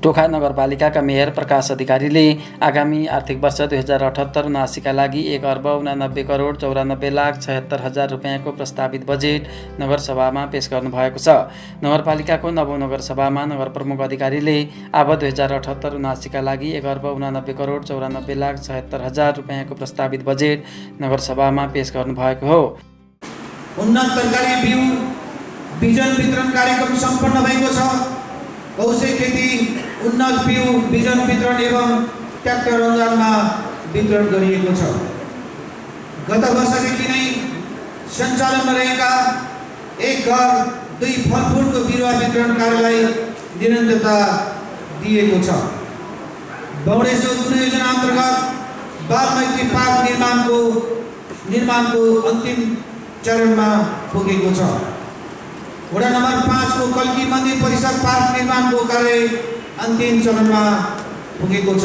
टोखा नगरपालिकाका मेयर प्रकाश अधिकारीले आगामी आर्थिक वर्ष 2078-79 का लागि 1,89,94,74,76,000 रुपैयाँको प्रस्तावित बजेट नगरसभामा पेश गर्नुभएको छ। नगरपालिकाको नवौं नगरसभामा नगर प्रमुख अधिकारीले आब 2078-79 का लागि 1,89,94,74,76,000 रुपैयाँको प्रस्तावित बजेट नगरसभामा पेश गर्नुभएको हो। उन्नत तरकारी बिउ बिजन वितरण कार्यक्रम सम्पन्न भएको छ। कौशे खेती उन्नत बिउ बिजन वितरण एवं ट्र्याक्टर अनुदानमा वितरण गरिएको छ। गत वर्षदेखि नै सञ्चालनमा रहेका एक घर दुई फलफुलको बिरुवा वितरण कार्यलाई निरन्तरता दिएको छ। बौडेश्वर गुरु योजना अन्तर्गत बाल मैत्री पार्क निर्माणको अन्तिम चरणमा पुगेको छ। वडा नम्बर 5 को कल्की मन्दिर परिसर पार्क निर्माणको कार्य अन्तिम चरणमा पुगेको छ।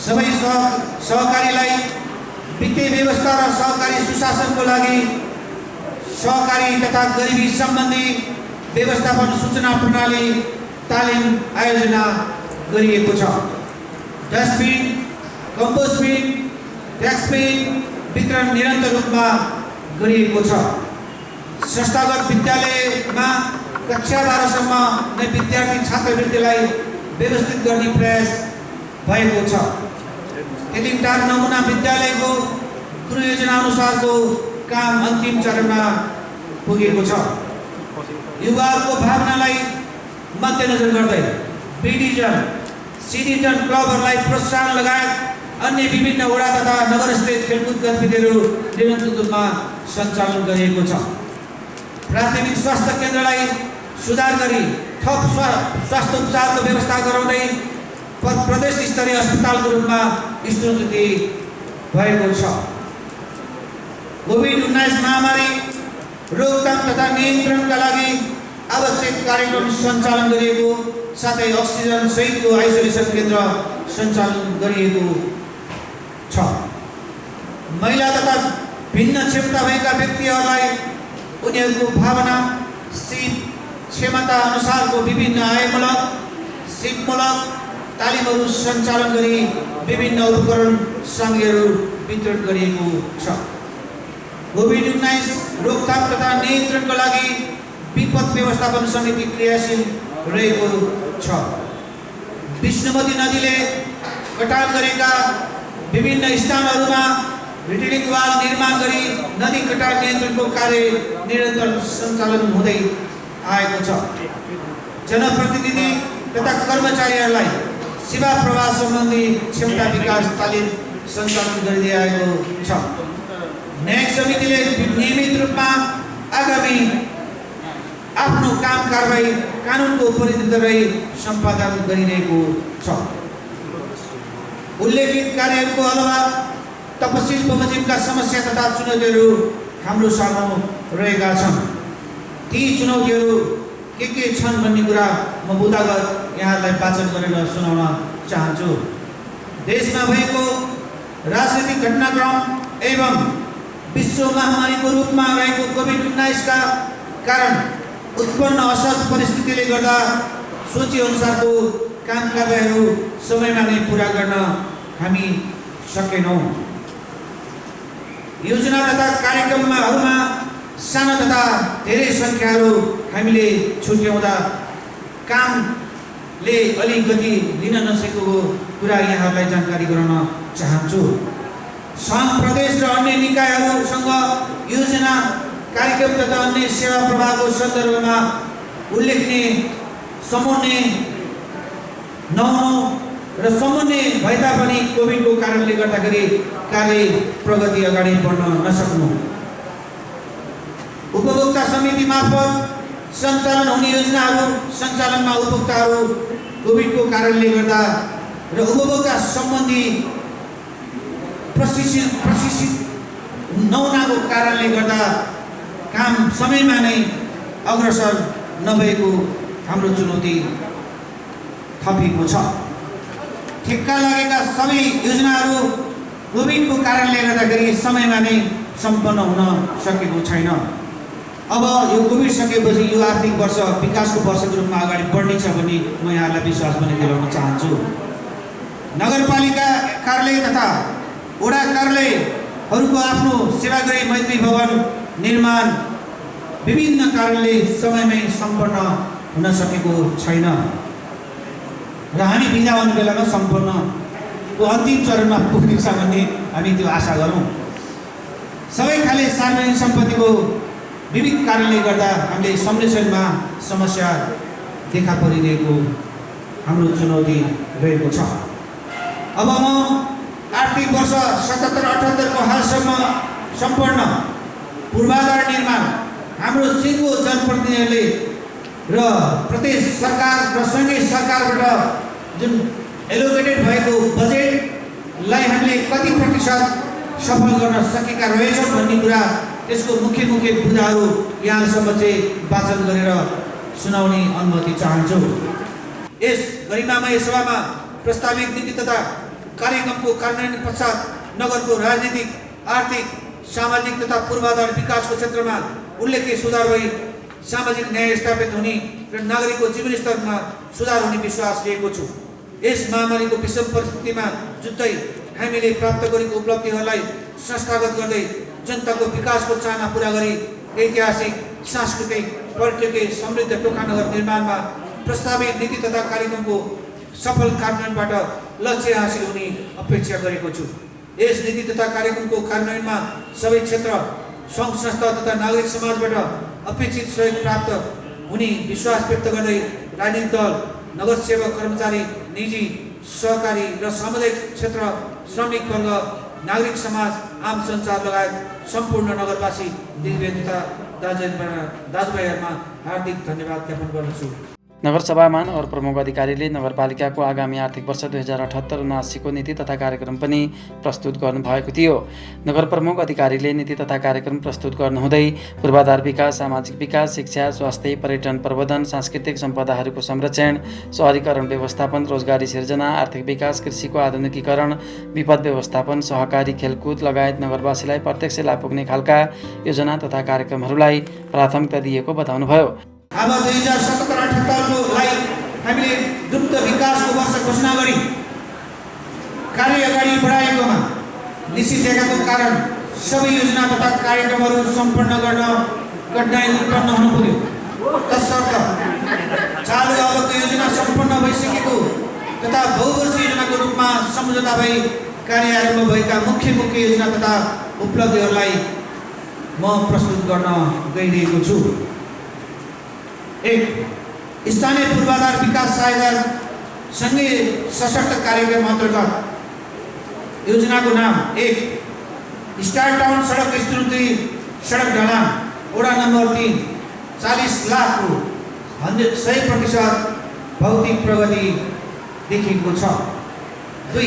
सबै सहकारीलाई वित्तीय व्यवस्था र सहकारी सुशासनको लागि सहकारी तथा गरिबी सम्बन्धी व्यवस्थापन सूचना प्रणाली तालिम आयोजना गरिएको छ। डस्टबिन, कम्पोस्ट बिन, ट्याक्स बिन वितरण निरन्तर रूपमा गरिएको छ। संस्थागत विद्यालयमा कक्षा 12 सम्म नै विद्यार्थी छात्रवृत्तिलाई व्यवस्थित गर्ने प्रयास भएको छ। तेलिङटार नमुना विद्यालयको गुरु योजना अनुसारको काम अन्तिम चरणमा पुगेको छ। युवाहरूको भावनालाई मध्यनजर गर्दै बीडिजन, सिडिजन क्लबहरूलाई प्रोत्साहन लगायत अन्य विभिन्न वडा तथा नगरस्थित खेलकुद गतिविधिहरू निरन्तर रूपमा सञ्चालन गरिएको छ। प्राथमिक स्वास्थ्य केन्द्रलाई सुधार गरी थप स्वास्थ्य उपचारको व्यवस्था गराउँदै प्रदेश स्तरीय अस्पतालको रूपमा स्वीकृति भएको छ। कोभिड-19 महामारी रोकथाम तथा नियन्त्रणका लागि आवश्यक कार्यक्रम सञ्चालन गरिएको साथै अक्सिजन सहितको आइसोलेसन केन्द्र सञ्चालन गरिएको छ। महिला तथा भिन्न क्षमता भएका व्यक्तिहरूलाई उनीहरूको भावना, सिप, क्षमता अनुसारको विभिन्न आयमूलक, सिपमूलक तालिमहरू सञ्चालन गरी विभिन्न उपकरण सामग्रीहरू वितरण गरिएको छ। कोभिड-19 रोकथाम तथा नियन्त्रणको लागि विपद व्यवस्थापन समिति क्रियाशील रहेको छ। विष्णुमती नदीले कटान गरेका विभिन्न स्थानहरूमा रिटेनिङ वाल निर्माण गरी नदी कटान नियन्त्रणको कार्य निरन्तर सञ्चालन हुँदै आएको छ। जनप्रतिनिधि तथा कर्मचारीहरूलाई सेवा प्रवाह सम्बन्धी क्षमता विकास तालिम सञ्चालन गरिँदै आएको छ। न्यायिक समितिले नियमित रूपमा आगामी आफ्नो काम कारबाही कानुनको परिधि रही सम्पादन गरिरहेको छ। उल्लेखित कार्यहरूको अलावा तपसिल बमोजिमका समस्या तथा चुनौतीहरू हाम्रो सामु रहेका छन्। ती चुनौतीहरू के छन् भन्ने कुरा म बुदागत यहाँलाई वाचन गरेर सुनाउन चाहन्छु। देशमा भएको राजनीतिक घटनाक्रम एवं विश्व महामारीको रूपमा रहेको कोभिड-19 का कारण उत्पन्न असहज परिस्थितिले गर्दा सोचे अनुसारको काम कारबाहीहरू समयमा नै पूरा गर्न हामी सकेनौँ। योजना तथा कार्यक्रमहरूमा सानो तथा धेरै सङ्ख्याहरू हामीले छुट्याउँदा कामले अलि गति लिन नसकेको कुरा यहाँहरूलाई जानकारी गराउन चाहन्छु। सङ्घ, प्रदेश र अन्य निकायहरूसँग योजना, कार्यक्रम तथा अन्य सेवा प्रवाहको सन्दर्भमा उल्लेखनीय समन्वय नहुनु र समन्वय भए तापनि कोभिडको कारणले गर्दाखेरि कार्य प्रगति अगाडि बढ्न नसक्नु, उपभोक्ता समिति मार्फत सञ्चालन हुने योजनाहरू सञ्चालनमा उपभोक्ताहरू कोभिडको कारणले गर्दा र उपभोक्ता सम्बन्धी प्रशिक्षित नहुनाको कारणले गर्दा काम समयमा नै अग्रसर नभएको हाम्रो चुनौती थपिएको छ। ठेक्का लागेका सबै योजनाहरू कोभिडको कारणले गर्दाखेरि समयमा नै सम्पन्न हुन सकेको छैन। अब यो कोभिड सकेपछि यो आर्थिक वर्ष विकासको वर्षको रूपमा अगाडि बढ्नेछ भन्ने म यहाँलाई विश्वास पनि दिलाउन चाहन्छु। नगरपालिका कार्यालय तथा वडा कार्यालयहरूको आफ्नो सेवाग्राही मैत्री भवन निर्माण विभिन्न कारणले समयमै सम्पन्न हुन सकेको छैन र हामी बिदा हुने बेलामा सम्पन्नको अन्तिम चरणमा पुग्नेछ भन्ने हामी त्यो आशा गरौँ। सबै खाले सार्वजनिक सम्पत्तिको विविध कारणले गर्दा हामीले संरक्षणमा समस्या देखा परिरहेको हाम्रो चुनौती रहेको छ। अब म आर्थिक वर्ष 77-78 को हालसम्म सम्पन्न पूर्वाधार निर्माण हाम्रो सिङ्गो जनप्रतिनिधिहरूले र प्रदेश सरकार र सङ्घीय सरकारबाट जुन एलोकेटेड भएको बजेटलाई हामीले कति प्रतिशत सफल गर्न सकेका रहेछौँ भन्ने कुरा त्यसको मुख्य बुदाहरू यहाँसम्म चाहिँ वाचन गरेर सुनाउने अनुमति चाहन्छु। यस गरिमामय सभामा प्रस्तावित नीति तथा कार्यक्रमको कार्यान्वयन पश्चात नगरको राजनीतिक, आर्थिक, सामाजिक तथा पूर्वाधार विकासको क्षेत्रमा उल्लेख्य सुधार भई सामाजिक न्याय स्थापित हुने र नागरिकको जीवनस्तरमा सुधार हुने विश्वास लिएको छु। यस महामारीको विषम परिस्थितिमा जुझ्दै हामीले प्राप्त गरेको उपलब्धिहरूलाई संस्थागत गर्दै जनताको विकासको चाहना पूरा गरी ऐतिहासिक, सांस्कृतिक, पर्यटकीय समृद्ध टोखा नगर निर्माणमा प्रस्तावित नीति तथा कार्यक्रमको सफल कार्यान्वयनबाट लक्ष्य हासिल हुने अपेक्षा गरेको छु। यस नीति तथा कार्यक्रमको कार्यान्वयनमा सबै क्षेत्र, सङ्घ संस्था तथा नागरिक समाजबाट अपेक्षित सहयोग प्राप्त हुने विश्वास व्यक्त गर्दै राजनीतिक दल, नगर सेवक, कर्मचारी, निजी, सहकारी र सामुदायिक क्षेत्र, श्रमिक वर्ग, नागरिक समाज, आम सञ्चार लगायत सम्पूर्ण नगरवासी दिदीबहिनी तथा दाजुभाइहरूमा हार्दिक धन्यवाद ज्ञापन गर्दछु। नगरसभामा नगर प्रमुख अधिकारीले नगरपालिकाको आगामी आर्थिक वर्ष 2078-79 को नीति तथा कार्यक्रम पनि प्रस्तुत गर्नुभएको थियो। नगर प्रमुख अधिकारीले नीति तथा कार्यक्रम प्रस्तुत गर्नुहुँदै पूर्वाधार विकास, सामाजिक विकास, शिक्षा, स्वास्थ्य, पर्यटन प्रवर्धन, सांस्कृतिक सम्पदाहरूको संरक्षण, सहरीकरण व्यवस्थापन, रोजगारी सिर्जना, आर्थिक विकास, कृषिको आधुनिकीकरण, विपद व्यवस्थापन, सहकारी, खेलकुद लगायत नगरवासीलाई प्रत्यक्ष लाभ पुग्ने खालका योजना तथा कार्यक्रमहरूलाई प्राथमिकता दिएको बताउनुभयो। अब 2077-78 को लागि हामीले द्रुत विकासको वर्ष घोषणा गरी कार्य अगाडि बढाएकोमा निषेधाज्ञाको कारण सबै योजना तथा कार्यक्रमहरू सम्पन्न गर्न कठिनाइ उत्पन्न हुन पुग्यो। तसर्थ चालु अवधिको योजना सम्पन्न भइसकेको तथा बहुवर्षीय योजनाको रूपमा सम्झौता भई कार्य आरम्भ भएका मुख्य योजना तथा उपलब्धिहरूलाई म प्रस्तुत गर्न गइरहेको छु। 1. स्थानीय पूर्वाधार विकास सहायता सँगै सशक्त कार्यक्रम अन्तर्गत योजनाको नाम 1. स्टार टाउन सडक स्तरोन्नति सडक ढलान वडा नम्बर 3 40 लाखको 100% भौतिक प्रगति देखिएको छ। 2.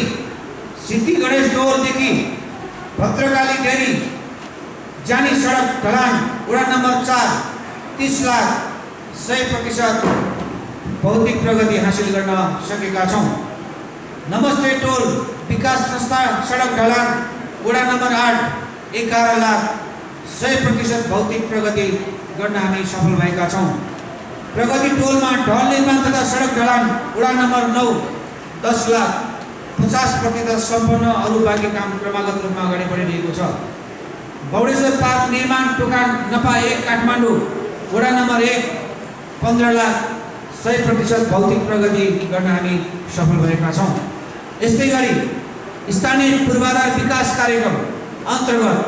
सिद्धि गणेश टोलदेखि भद्रकाली डेरी जाने सडक ढलान वडा नम्बर 4 30 लाख 100% भौतिक प्रगति हासिल गर्न सकेका छौँ। नमस्ते टोल विकास संस्था सडक ढलान वडा नम्बर 8 11 लाख 100% भौतिक प्रगति गर्न हामी सफल भएका छौँ। प्रगति टोलमा ढल निर्माण तथा सडक ढलान वडा नम्बर 9 10 लाख 50% सम्पन्न, अरू बाँकी काम क्रमागत रूपमा अगाडि बढिरहेको छ। बौडेश्वर पार्क निर्माण टोका नपा 1 काठमाडौँ वडा नम्बर 1 15 लाख 100% भौतिक प्रगति गर्न हामी सफल भएका छौँ। यस्तै गरी स्थानीय पूर्वाधार विकास कार्यक्रम अन्तर्गत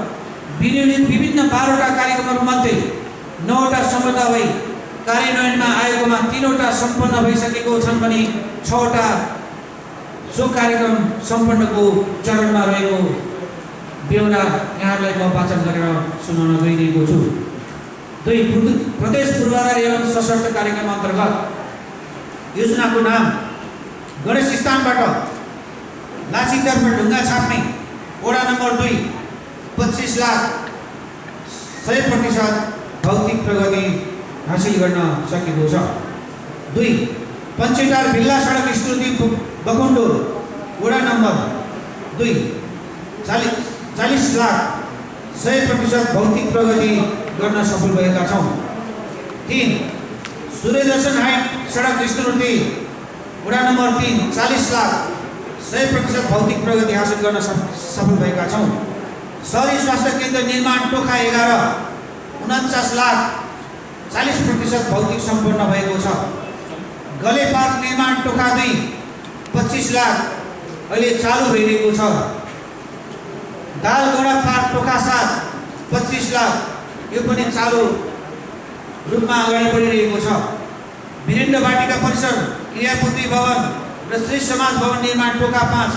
विभिन्न 12वटा कार्यक्रमहरूमध्ये 9वटा सम्झौता भई कार्यान्वयनमा आएकोमा 3वटा सम्पन्न भइसकेको छन् भने 6वटा सो कार्यक्रम सम्पन्नको चरणमा रहेको बेहोरा यहाँहरूलाई म वाचन गरेर सुनाउन गइरहेको छु। 2. प्रदेश पूर्वाधार एवं सशक्त कार्यक्रम अन्तर्गत योजनाको नाम गणेश स्थानबाट लासीतर्फ ढुङ्गा छाप्ने वडा नम्बर 2 25 लाख 100% भौतिक प्रगति हासिल गर्न सकेको छ। 2. पञ्चेटार भिल्ला सडक स्तरोन्नति बकुण्डोल वडा नम्बर 2 40 लाख 100% भौतिक प्रगति गर्न सफल भएका छौँ। 3 सूर्यदर्शन हाइट सडक स्थिति वडा नम्बर 3 40 लाख 100% भौतिक प्रगति हासिल गर्न सफल भएका छौँ। शहरी स्वास्थ्य केन्द्र निर्माण टोखा 11 49 लाख 40% भौतिक सम्पन्न भएको छ। गले पार्क निर्माण टोखा 2 25 लाख अहिले चालु भइरहेको छ। दालगोडा पार्क टोखा 7 25 लाख यो पनि चालु रूपमा अगाडि बढिरहेको छ। वीरेन्द्र वाटिका परिसर क्रियापुत्री भवन र श्री समाज भवन निर्माण टोखा 5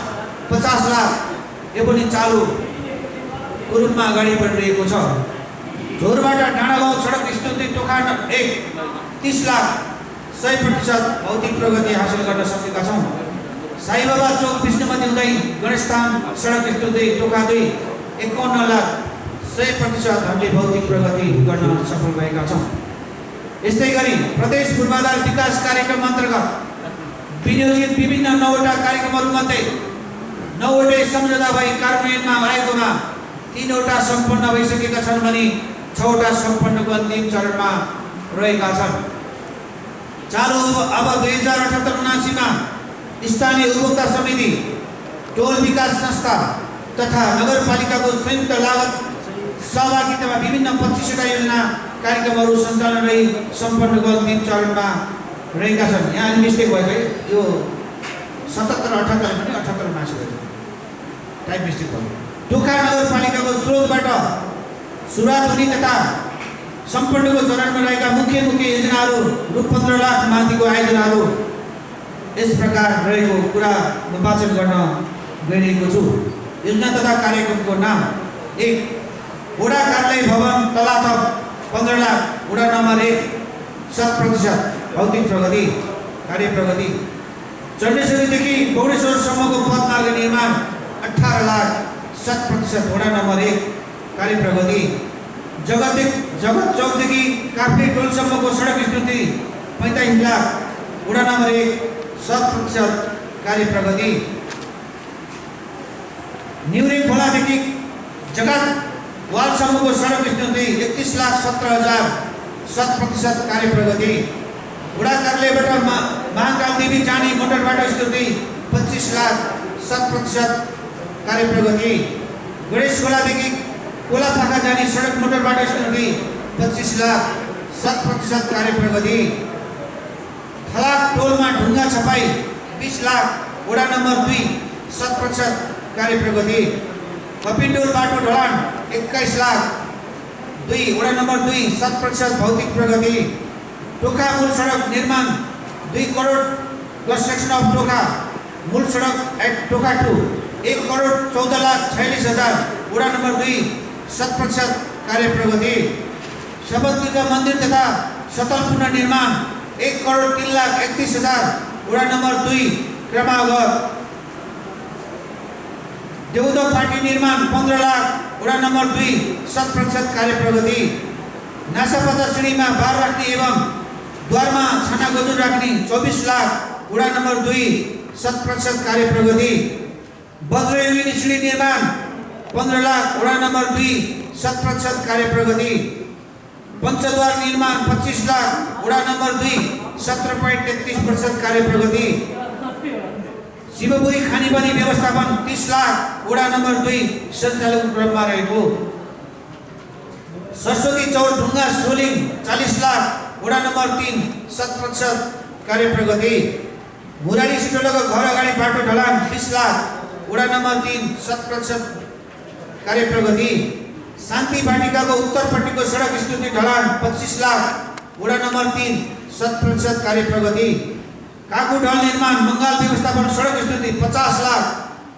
50 लाख यो पनि चालु रूपमा अगाडि बढिरहेको छ। झोरबाट डाँडागाउँ सडक स्थिति टोखा 1 30 लाख 100% भौतिक प्रगति हासिल गर्न सकेका छौँ। साईबाबा चौक विष्णुमती हुँदै गणेशधाम सडक स्थिति टोखा 2 51 लाख 100% हामीले भौतिक प्रगति गर्न सफल भएका छौँ। यस्तै गरी प्रदेश पूर्वाधार विकास कार्यक्रम अन्तर्गत विनियोजित विभिन्न 9वटा कार्यक्रमहरूमध्ये 9वटै सम्झौता भई कार्यान्वयनमा आएकोमा 3वटा सम्पन्न भइसकेका छन् भने 6वटा सम्पन्नको अन्तिम चरणमा रहेका छन्। चालु अब 2078-79 मा स्थानीय उपभोक्ता समिति, टोल विकास संस्था तथा नगरपालिकाको संयुक्त लागत सहभागितामा विभिन्न 25वटा योजना कार्यक्रमहरू सञ्चालन रही सम्पन्नको अन्तिम चरणमा रहेका छन्। यहाँ अलि मिस्टेक भयो है, यो 77-78 पनि 78 मासिएको छ, टाइप मिस्टेक भयो। टोखा नगरपालिकाको स्रोतबाट सुरुवात हुने तथा सम्पन्नको चरणमा रहेका मुख्य योजनाहरू रु 15 लाख माथिको आयोजनाहरू यस प्रकार रहेको कुरा म वाचन गर्न गइरहेको छु। योजना तथा कार्यक्रमको नाम: 1 वडा कार्यालय भवन तलाथप 15 लाख वडा नम्बर 1 100% भौतिक प्रगति कार्य प्रगति। चण्डेश्वरीदेखि गौडेश्वरसम्मको पथमार्ग निर्माण 18 लाख 100% वडा नम्बर 1 कार्य प्रगति। जगत चौकदेखि काफ्ले टोलसम्मको सडक स्थिति 45 लाख वडा नम्बर 1 100% कार्य प्रगति। न्युरे खोलादेखि जगत वालसम्मको सडक स्थिति 31 लाख 17,000 100% कार्य प्रगति। वडा कार्यालयबाट महाकाल देवी जाने मोटरबाटो स्थिति 25 लाख 100% कार्य प्रगति। गणेश खोलादेखि कोलापाखा जाने सडक मोटरबाटो स्थिति 25 लाख 100% कार्य प्रगति। थलाक टोलमा ढुङ्गा छपाई 20 लाख वडा नम्बर 2 100% कार्य प्रगति। कपिलडोल बाटो ढलान 21 लाख 2 वडा नम्बर 2 100% भौतिक प्रगति। टोखा मूल सडक निर्माण 2 करोड कंस्ट्रक्सन अफ टोखा मूल सडक एट टोखा 2 1 करोड 14 लाख 46,000 वडा नम्बर 2 100% कार्य प्रगति। शबद्दुर्गा मन्दिर तथा सतल पुनर्निर्माण 1 करोड 3 लाख 31,000 वडा नम्बर 2 क्रमागत। देउदो पार्टी निर्माण 15 लाख वडा नम्बर 2 100% कार्य प्रगति। नासापचा श्रेणीमा बार राख्ने एवं द्वारमा छाना गजुर राख्ने 24 लाख वडा नम्बर 2 100% कार्य प्रगति। वज्रयोगिनी श्रेणी निर्माण 15 लाख वडा नम्बर 2 100% कार्य प्रगति। पंचद्वार निर्माण 25 लाख वडा नम्बर 2 17.33% कार्य प्रगति। शिवपुरी खानीपानी व्यवस्थापन 30 लाख वडा नम्बर 2 सञ्चालन क्रममा रहेको। सरस्वती चौर ढुङ्गा सोलिङ 40 लाख वडा नम्बर 3 100% कार्य प्रगति। मुरारी सिटोलाको घर अगाडि बाटो ढलान 20 लाख वडा नम्बर 3 100% कार्य प्रगति। शान्ति वाटिकाको उत्तरपट्टिको सडक स्थिति ढलान 25 लाख वडा नम्बर 3 100% कार्य प्रगति। काकुढल निर्माण मङ्गाल व्यवस्थापन सडक स्थिति 50 लाख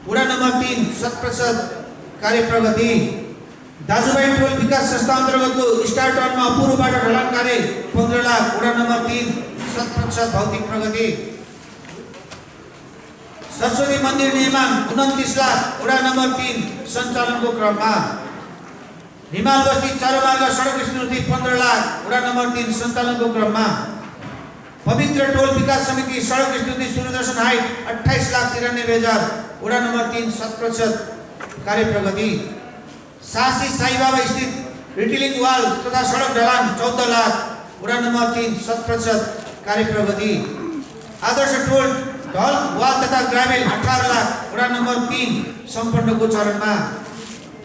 वडा नम्बर 3 100% कार्य प्रगति। दाजुभाइ टोल विकास संस्था अन्तर्गतको स्टार्टनमा अपूर्व बाटो ढलान कार्य 15 लाख वडा नम्बर 3 100% भौतिक प्रगति। सरस्वती मन्दिर निर्माण 29 लाख वडा नम्बर 3 सञ्चालनको क्रममा। हिमाल बस्ती चारमार्ग सडक स्थिति 15 लाख वडा नम्बर 3 सञ्चालनको क्रममा। पवित्र टोल विकास समिति सडक स्थिति सूर्यदर्शन हाइट 28 लाख 93,000 वडा नम्बर 3 100% कार्य प्रगति। सासी साईबाबा स्थित रिटेलिङ वाल तथा सडक ढलान 14 लाख, वडा नम्बर 3 100% कार्य प्रगति। आदर्श टोल ढल वाल तथा ग्राभेल 18 लाख, वडा नम्बर 3 सम्पन्नको चरणमा।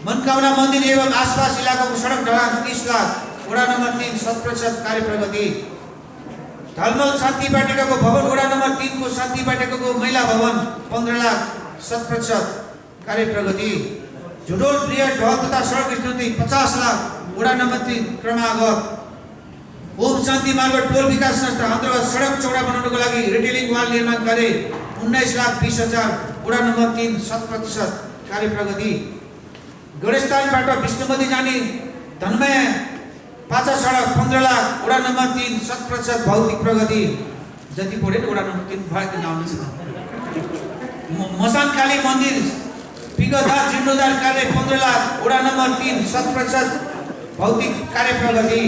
मनकामना मन्दिर एवं आसपास इलाकाको सडक ढलान 30 लाख, वडा नम्बर 3 100% कार्य प्रगति। धलमल शान्ति बाटिकाको भवन वडा नम्बर 3 को शान्ति बाटिकाको महिला भवन 15 लाख 100% कार्य प्रगति। झुडोल ब्रियर ढल तथा सडक स्थिति 50 लाख, वडा नम्बर 3 क्रमागत। ओम शान्ति मार्ग टोल विकास संस्था अन्तर्गत सडक चौडा बनाउनको लागि रिटेलिङ वाल निर्माण कार्य 19,20,000, वडा नम्बर 3 100% कार्य प्रगति। गणेशस्थानबाट विष्णुमती जाने धनमय पाचा सडक 15 लाख, वडा नम्बर 3 100% भौतिक प्रगति। जति पढे वडा नम्बर 3 भएको नाम छ। मसान काली मन्दिर विगतदार जीर्णोद्धार कार्य 15 लाख, वडा नम्बर 3 100% भौतिक कार्य प्रगति।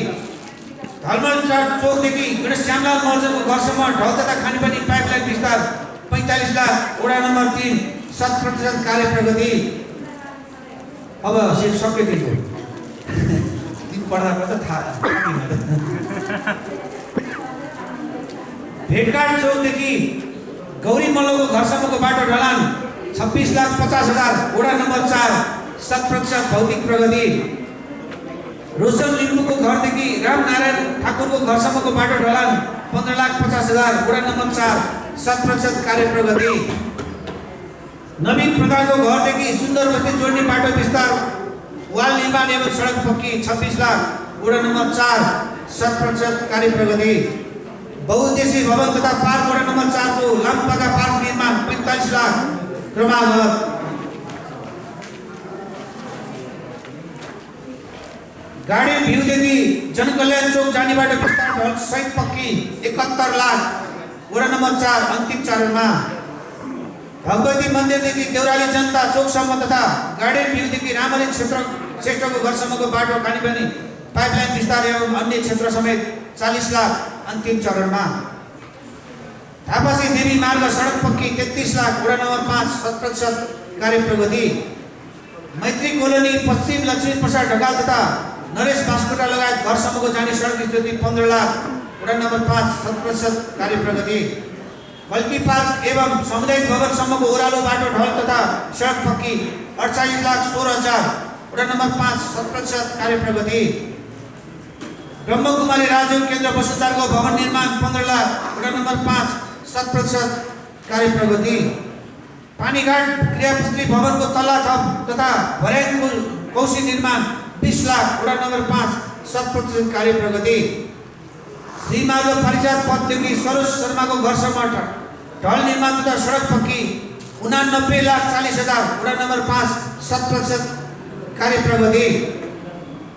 धलमल चौकदेखि गणेश श्यामलाल महर्जनको घरसम्म ढल तथा खानेपानी पाइपलाइन विस्तार 45 लाख, वडा नम्बर 3 100% कार्य प्रगति। अब सक्यो दिनको दिन पढ्दा त थाहा भेटघाट चौकदेखि गौरी मल्लको घरसम्मको बाटो ढलान 26,50,000, वडा नम्बर 4 100% भौतिक प्रगति। रोशन लिम्बूको घरदेखि रामनारायण ठाकुरको घरसम्मको बाटो ढलान 15,50,000, वडा नम्बर 4 100% कार्य प्रगति। नवीन प्रधानको घरदेखि सुन्दर बस्ती जोड्ने बाटो विस्तार वाल निर्माण एवं सडक पक्की 26 लाख, वडा नम्बर 4 100% कार्य प्रगति। बहुउद्देश्य भवन तथा पार्क वडा नम्बर 4 को लामपाका पार्क निर्माण 45 लाख, क्रमागत। गाडी भ्यूदेखि जनकल्याण चौक जाने बाटो विस्तार ढल सहित पक्की 71 लाख, वडा नम्बर 4 अन्तिम चरणमा। भगवती मन्दिरदेखि देउराली जनता चौकसम्म तथा गार्डन भ्यूदेखि रामरी श्रेष्ठको घरसम्मको बाटो खानेपानी पाइपलाइन विस्तार एवं अन्य क्षेत्र समेत 40 लाख, अन्तिम चरणमा। थापासी देवी मार्ग सडक पक्की 33 लाख, वडा नम्बर 5 100% कार्य प्रगति। मैत्री कोलोनी पश्चिम लक्ष्मी प्रसाद ढकाल तथा नरेश बास्कोटा लगायत घरसम्मको जाने सडक स्थिति 15 लाख, वडा नम्बर 5 100% कार्य प्रगति। बल्की पार्क एवं सामुदायिक भवनसम्मको ओह्रालो बाटो ढल तथा सडक पक्की 48,16,000, वडा नम्बर 5 100% कार्य प्रगति। ब्रह्मकुमारी राजयोग केन्द्र वसुन्धराको भवन निर्माण 15 लाख, वडा नम्बर 5 100% कार्य प्रगति। पानीघाट क्रियापुत्री भवनको तल्ला थप तथा भर्याङ कौशी निर्माण 20 लाख, वडा नम्बर 5 100% कार्य प्रगति। श्रीमार्ग परिचार पथदेखि सरोज शर्माको घरसम्म ढल निर्माण तथा सडक पक्की 89,40,000, वडा नम्बर 5 100% कार्य प्रगति।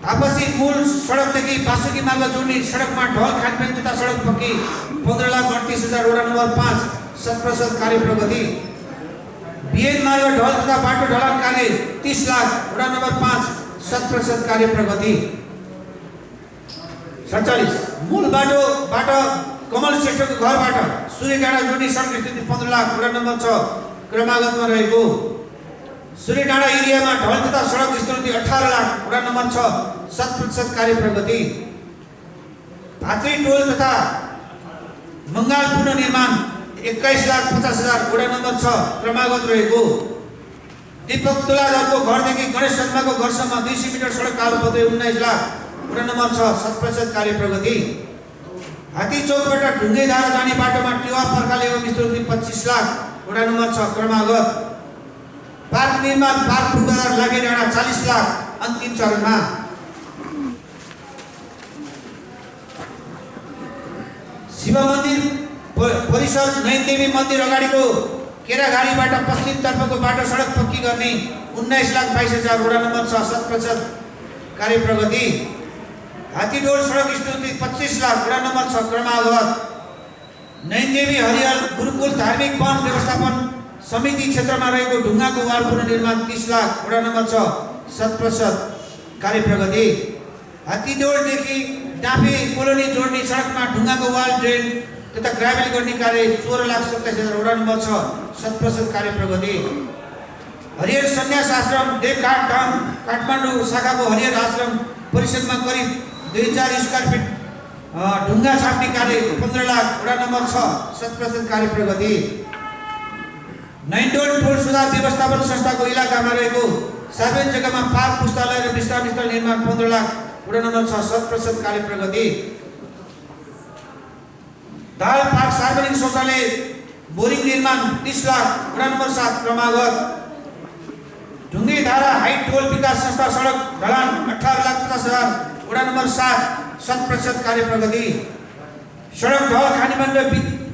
थापसी मूल सडकदेखि बासुकी मार्ग जोड्ने सडकमा ढल खानपान तथा सडक पक्की 15,38,000, वडा नम्बर 5 100% कार्य प्रगति। बिएन मार्ग ढल तथा बाटो ढलान कार्य 30 लाख, वडा नम्बर 5 100% कार्य प्रगति। 47 मूल बाटो कमल श्रेष्ठको घरबाट सूर्य डाँडा जोड्ने सडक स्थिति 15 लाख, वडा नम्बर 6 क्रमागतमा रहेको। सूर्य डाँडा एरियामा ढल तथा सडक स्थिति 18 लाख, वडा नम्बर 6 100% कार्य प्रगति। भात्री टोल तथा मङ्गाल पुनर्निर्माण 21,50,000, वडा नम्बर 6 क्रमागत रहेको। दीपक तुलाधरको घरदेखि गणेश शर्माको घरसम्म 200 मिटर सडक कालोपत्रे 19 लाख, वडा नम्बर 6 100% कार्य प्रगति। हात्ती चौकबाट ढुङ्गेधारा जाने बाटोमा टिवा पर्खाल एवं स्थिति 25 लाख, वडा नम्बर 6 क्रमागत। पार्क निर्माण पार्क ठुक्कादार लागे डाँडा 40 लाख, अन्तिम चरणमा। शिव मन्दिर परिसर नयन देवी मन्दिर अगाडिको केराघारीबाट पश्चिमतर्फको बाटो सडक पक्की गर्ने 19,22,000, वडा नम्बर 6 100% कार्य प्रगति। हात्तीडोल सडक स्थिति 25 लाख, वडा नम्बर 6 क्रमागत। नयन देवी हरियाल गुरुकुल धार्मिक वन व्यवस्थापन समिति क्षेत्रमा रहेको ढुङ्गाको वाल पुनर्निर्माण 30 लाख, वडा नम्बर 6 100% कार्य प्रगति। हात्तीडोलदेखि डाँफे कोलोनी जोड्ने सडकमा ढुङ्गाको वाल ड्रेन तथा ग्राभेल गर्ने कार्य 16,27,000, वडा नम्बर 6 100% कार्य प्रगति। हरिहर सन्यास आश्रम देवघाट धाम काठमाडौँ शाखाको हरिहर आश्रम परिषदमा करिब 2000 स्क्वायर फिट ढुङ्गा छाप्ने कार्य 15 लाख, वडा नम्बर 6 100% कार्य प्रगति। नैनडोल टोल सुधार व्यवस्थापन संस्थाको इलाकामा रहेको सार्वजनिक जग्गामा पार्क, पुस्तकालय र विश्राम स्थल निर्माण 15 लाख, वडा नम्बर 6 100% कार्य प्रगति। दाल पार्क सार्वजनिक शौचालय बोरिङ निर्माण 30 लाख, वडा नम्बर 7 क्रमागत। ढुङ्गे धारा हाइट टोल विकास संस्था सडक ढलान 18,50,000, वडा नम्बर 7 100% कार्य प्रगति। सडक ढल खानीबन्द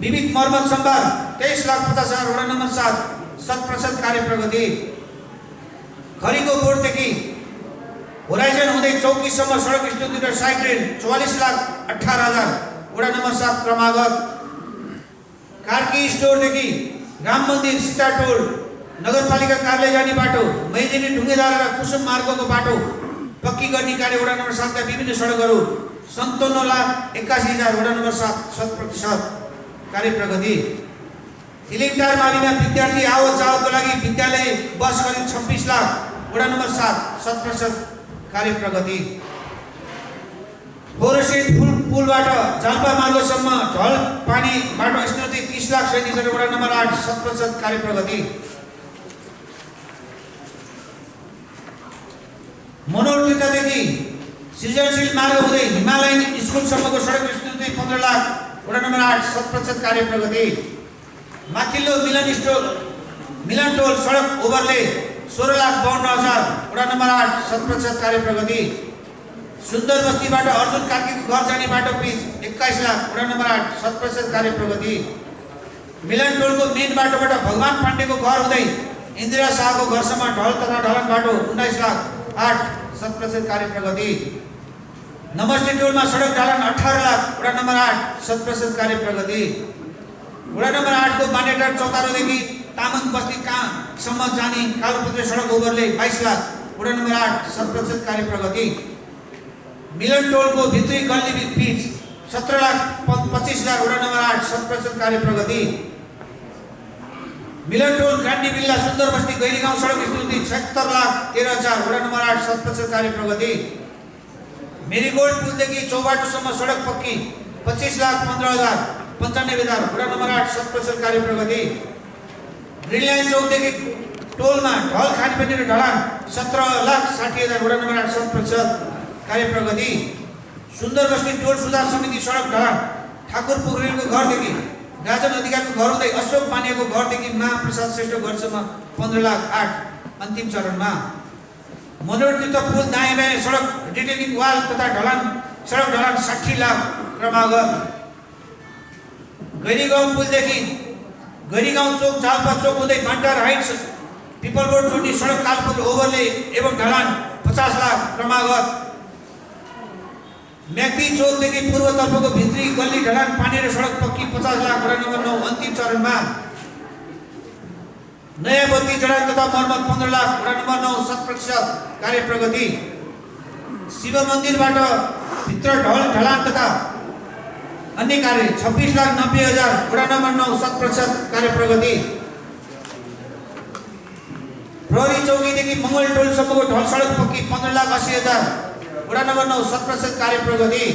विविध मर्मत सम्भार 23,50,000, वडा नम्बर 7 100% कार्य प्रगति। खरीको बोर्डदेखि होराइजन हुँदै चौकीसम्म सडक स्थिति र साइड ट्रेन 44,18,000, वडा नम्बर 7 क्रमागत। कार्की स्टोरदेखि राम मन्दिर सीता टोल नगरपालिका कार्यालय जाने बाटो, मैजेनी ढुङ्गेधारा र कुसुम मार्गको बाटो पक्की गर्ने कार्य, वडा नम्बर 7 का विभिन्न सडकहरू 57,81,000, वडा नम्बर 7 100% कार्य प्रगति। थिलिङटार माविमा विद्यार्थी आवत जावतको लागि विद्यालय बस करिब 26 लाख, वडा नम्बर 7 100% कार्य प्रगति। बोरसेट पुलबाट जाल्पा मार्गसम्म ढल पानी बाटो स्थिति 30 लाख 37,000, वडा नम्बर 8 100% कार्य प्रगति। मनोहर तीर्थदेखि सृजनशील मार्ग हुँदै हिमालयन स्कुलसम्मको सडक स्थिति 15 लाख, वडा नम्बर 8 100% कार्य प्रगति। माथिल्लो मिलन टोल सडक ओभरले 16,52,000, वडा नम्बर 8 100% कार्य प्रगति। सुन्दर बस्तीबाट अर्जुन कार्कीको घर जाने बाटो पिच 21 लाख, वडा नम्बर 8 100% कार्य प्रगति। मिलन टोलको मेन बाटोबाट भगवान पाण्डेको घर हुँदै इन्दिरा शाहको घरसम्म ढल तथा ढलान बाटो 19 लाख 8 100% कार्य प्रगति। नमस्ते टोलमा सडक ढलान 18 लाख, वडा नम्बर 8 100% कार्य प्रगति। वडा नम्बर 8 को बानेटार चौतारोदेखि तामाङ बस्ती कहाँसम्म जाने कालोपत्रे सडक ओभरले 22 लाख, वडा नम्बर 8 100% कार्य प्रगति। मिलन टोलको भित्री गल्ली पिच 17,25,000, वडा नम्बर 8 100% कार्य प्रगति। मिलन टोल कान्डी बिल्ला सुन्दर बस्ती गैरीगाउँ सडक स्थिति 76,13,000, वडा नम्बर 8 100% कार्य प्रगति। मेरीगोल्ड पुलदेखि चौबाटोसम्म सडक पक्की 25,15,000 95,000, वडा नम्बर 8 100% कार्य प्रगति। ग्रिन लाइन चौकदेखि टोलमा ढल खानीपनी र ढलान 17,60,000, वडा नम्बर 8 100% कार्य प्रगति। सुन्दर बस्ती टोल सुधार समिति सडक ढलान ठाकुर पोखरेलको घरदेखि गाजन अधिकारको घर हुँदै अशोक मानियाको घरदेखि महाप्रसाद श्रेष्ठ घरसम्म 15 लाख 8 अन्तिम चरणमा। मनोहर तीर्थ पुल दायाँ बायाँ सडक डिटेनिङ वाल तथा सडक ढलान 60 लाख क्रमागत। गैरीगाउँ पुलदेखि गैरीगाउँ चोक जाल्पा चोक हुँदै बान्टार हाइट पिपलबोर्ड जोड्ने सडक कालपुर ओभरले एवं ढलान 50 लाख क्रमागत। म्याग्दी चोकदेखि पूर्वतर्फको भित्री गल्ली ढलान पानी र सडक पक्की 50 लाख, वडा नम्बर 9 अन्तिम चरणमा। नयाँ बत्ती जडान तथा मर्मत 15 लाख, वडा नम्बर 9 100% कार्य प्रगति। शिव मन्दिरबाट भित्र ढल ढलान तथा अन्य कार्य 26,90,000, वडा नम्बर 9 100% कार्य प्रगति। प्रहरी चौकीदेखि मङ्गल टोलसम्मको ढल सडक पक्की 15,80,000, वडा नम्बर 9 100% कार्य प्रगति।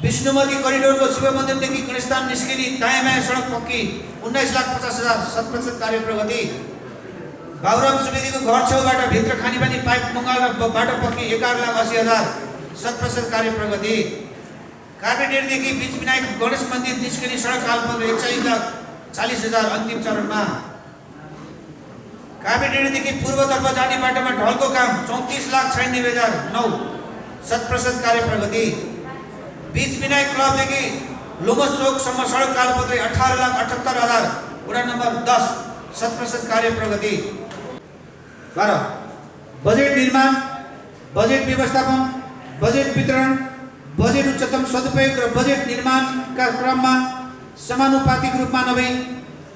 विष्णुमती करिडोरको शिव मन्दिरदेखि गणेशस्थान निस्किने दायाँ बायाँ सडक पक्की 19,50,000 100% कार्य प्रगति। बाबुराम सुवेदीको घर छेउबाट भित्र खानीपानी पाइप मङ्गाल र बाटो पक्की 11,80,000 100% कार्य प्रगति। कार्पेटेरदेखि बीच विनायक गणेश मन्दिर निस्किने सडक कालपत्र 41,40,000 अन्तिम चरणमा। कार्पेटेरदेखि पूर्वतर्फ जाने बाटोमा ढलको काम 34,96,009 100% कार्य प्रगति। बीच विनायक क्लबदेखि लोमस चोकसम्म सडक कालपत्र 18,78,000, वडा नम्बर 10 100% कार्य प्रगति। 12 बजेट निर्माण, बजेट व्यवस्थापन, बजेट वितरण, बजेट उच्चतम सदुपयोग र बजेट निर्माणका क्रममा समानुपातिक रूपमा नभई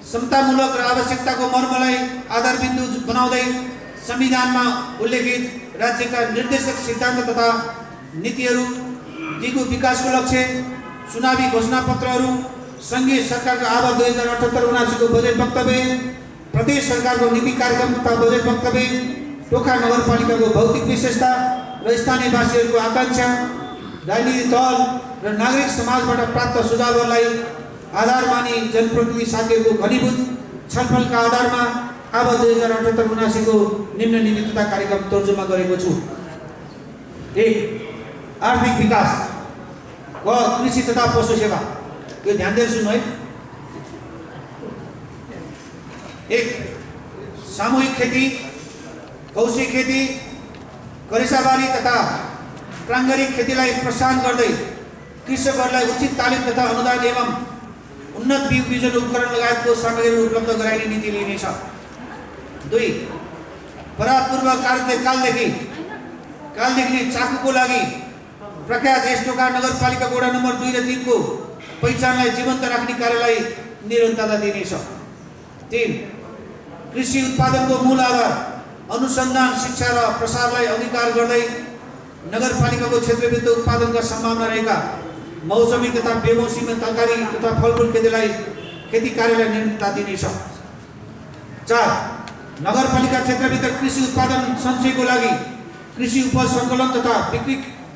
समतामूलक र आवश्यकताको मर्मलाई आधारबिन्दु बनाउँदै संविधानमा उल्लेखित राज्यका निर्देशक सिद्धान्त तथा नीतिहरू, दिगो विकासको लक्ष्य, चुनावी घोषणापत्रहरू, सङ्घीय सरकारको आवाज 2078-79 को बजेट वक्तव्य, प्रदेश सरकारको नीति कार्यक्रम तथा बजेट वक्तव्य, टोखा नगरपालिकाको भौतिक विशेषता, र स्थानीयवासीहरूको आकांक्षा, राजनीतिक दल र नागरिक समाजबाट प्राप्त सुझावहरूलाई आधार मानी जनप्रतिनिधि साथीहरूको घनीभूत छलफलका आधारमा अब 2078-79 को निम्न नीति तथा कार्यक्रम तर्जुमा गरेको छु। 1. आर्थिक विकास, कृषि तथा पशु सेवा। यो ध्यान दिएर सुन्नु है। 1. सामूहिक खेती, कौशल खेती, करेसाबारी तथा प्राङ्गारिक खेतीलाई प्रोत्साहन गर्दै कृषकहरूलाई उचित तालिम तथा अनुदान एवं उन्नत बिउ बिजन उपकरण लगायतको सामग्रीहरू उपलब्ध गराइने नीति लिइनेछ। 2. परापूर्व कालदेखि नै चाकुको लागि प्रख्यात एस्टोका नगरपालिका वडा नम्बर 2 र 3 को पहिचानलाई जीवन्त राख्ने कार्यलाई निरन्तरता दिइनेछ। 3. कृषि उत्पादनको मूल आधार अनुसन्धान, शिक्षा र प्रसारलाई अंगीकार गर्दै नगरपालिकाको क्षेत्रभित्र उत्पादनका सम्भावना रहेका मौसमी तथा बेमौसमी तरकारी तथा फलफुल खेती कार्यलाई निरन्तरता दिनेछ। 4. नगरपालिका क्षेत्रभित्र कृषि उत्पादन सञ्चयको लागि कृषि उपज सङ्कलन तथा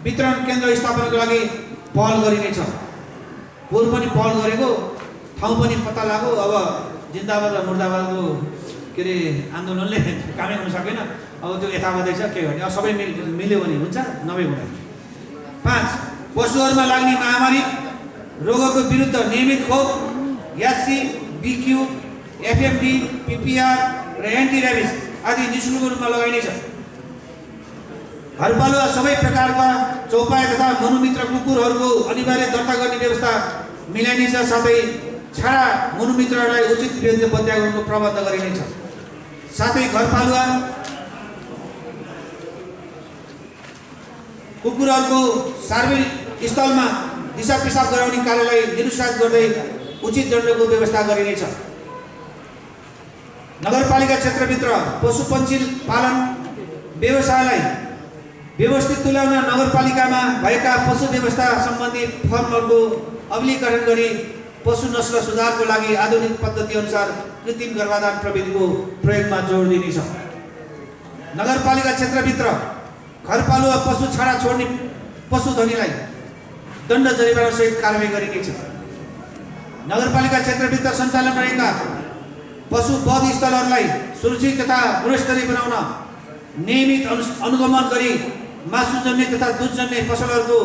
वितरण केन्द्र स्थापनाको लागि पहल गरिनेछ। पूर्व पनि पहल गरेको, ठाउँ पनि पत्ता लाग्यो। अब जिन्दाबाद र मुर्दाबादको के अरे आन्दोलनले कामै हुन सकेन। अब त्यो यथावतै छ, के गर्ने। अब सबै मिल्यो भने हुन्छ, नभए हुँदैन। 5. पशुहरूमा लाग्ने महामारी रोगको विरुद्ध नियमित खोप यासी, बीक्यू, एफएमडी, पीपीआर र एन्टी र्याबिस आदि निःशुल्क रूपमा लगाइनेछ। घरपालुवा सबै प्रकारका चौपाया तथा मनुमित्र कुकुरहरूको अनिवार्य दर्ता गर्ने व्यवस्था मिलाइनेछ। साथै छाडा मनुमित्रहरूलाई उचित बन्ध्याको प्रबन्ध गरिनेछ। साथै घरपालुवा कुकुरहरूको सार्वजनिक स्थलमा दिशा पिसाब गराउने कार्यलाई निरुत्साहित गर्दै उचित दण्डको व्यवस्था गरिनेछ। नगरपालिका क्षेत्रभित्र पशुपक्षी पालन व्यवसायलाई व्यवस्थित तुल्याउन नगरपालिकामा भएका पशु व्यवस्था सम्बन्धी फर्महरूको अवलीकरण गरी पशु नस्ल सुधारको लागि आधुनिक पद्धति अनुसार कृत्रिम गर्भाधान प्रविधिको प्रयोगमा जोड दिनेछ। नगरपालिका क्षेत्रभित्र घरपालुवा पशु छाडा छोड्ने पशुधनीलाई दण्ड जरिवाना सहित कारबाही गरिनेछ। नगरपालिका क्षेत्रभित्र सञ्चालन रहेका पशु वध स्थलहरूलाई सुरक्षित तथा गुणस्तरीय बनाउन नियमित अनुगमन गरी मासुजन्य तथा दुधजन्य पसलहरूको